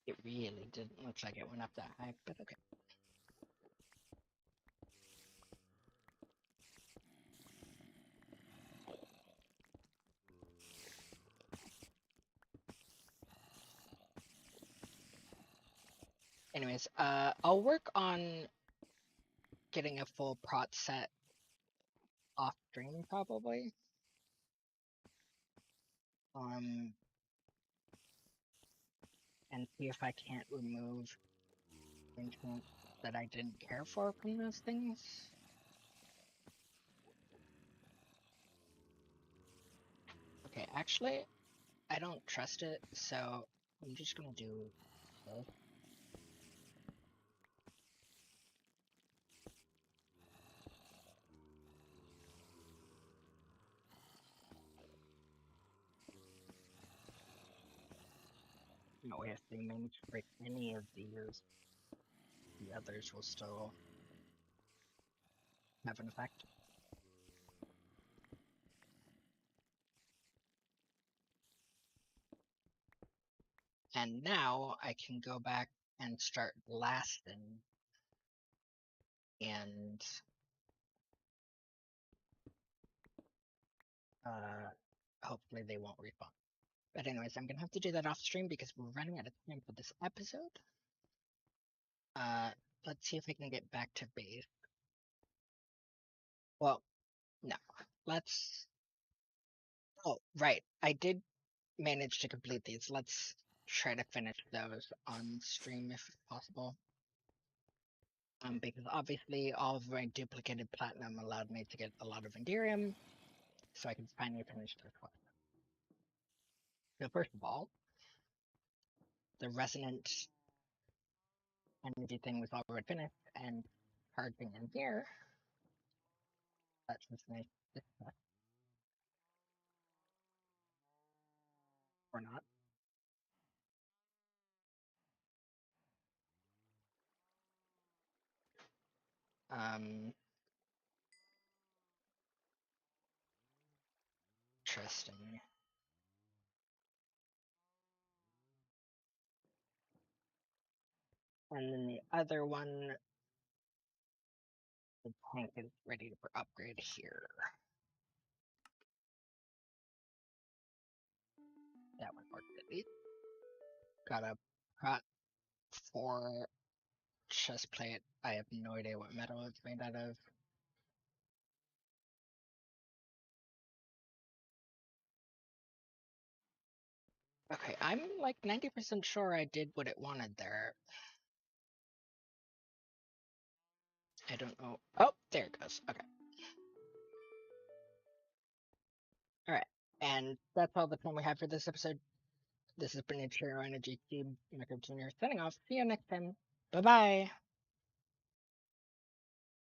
A: it really didn't look like it went up that high, but okay. Anyways, I'll work on getting a full prot set off stream probably. Um, and see if I can't remove arrangements that I didn't care for from those things. Okay, actually, I don't trust it, so I'm just gonna do this. No, if they manage to break any of these, the others will still have an effect. And now I can go back and start blasting, and hopefully they won't respawn. But anyways, I'm gonna have to do that off stream because we're running out of time for this episode. Let's see if I can get back to base. Well, no. Let's... Oh, right. I did manage to complete these. Let's try to finish those on stream if possible. Because obviously all of my duplicated platinum allowed me to get a lot of Enderium, so I can finally finish this one. So first of all, the resonant energy thing was already finished, and charging in here. That's just nice. Or not. Interesting. And then the other one, the tank is ready for upgrade here. That one worked at least. Got a prot for chest plate. I have no idea what metal it's made out of. Okay, I'm like 90% sure I did what it wanted there. I don't know. Oh, there it goes. Okay. Alright. And that's all the time we have for this episode. This has been Ichiro Energy Cube, Micro Jr. signing off. See you next time. Bye bye.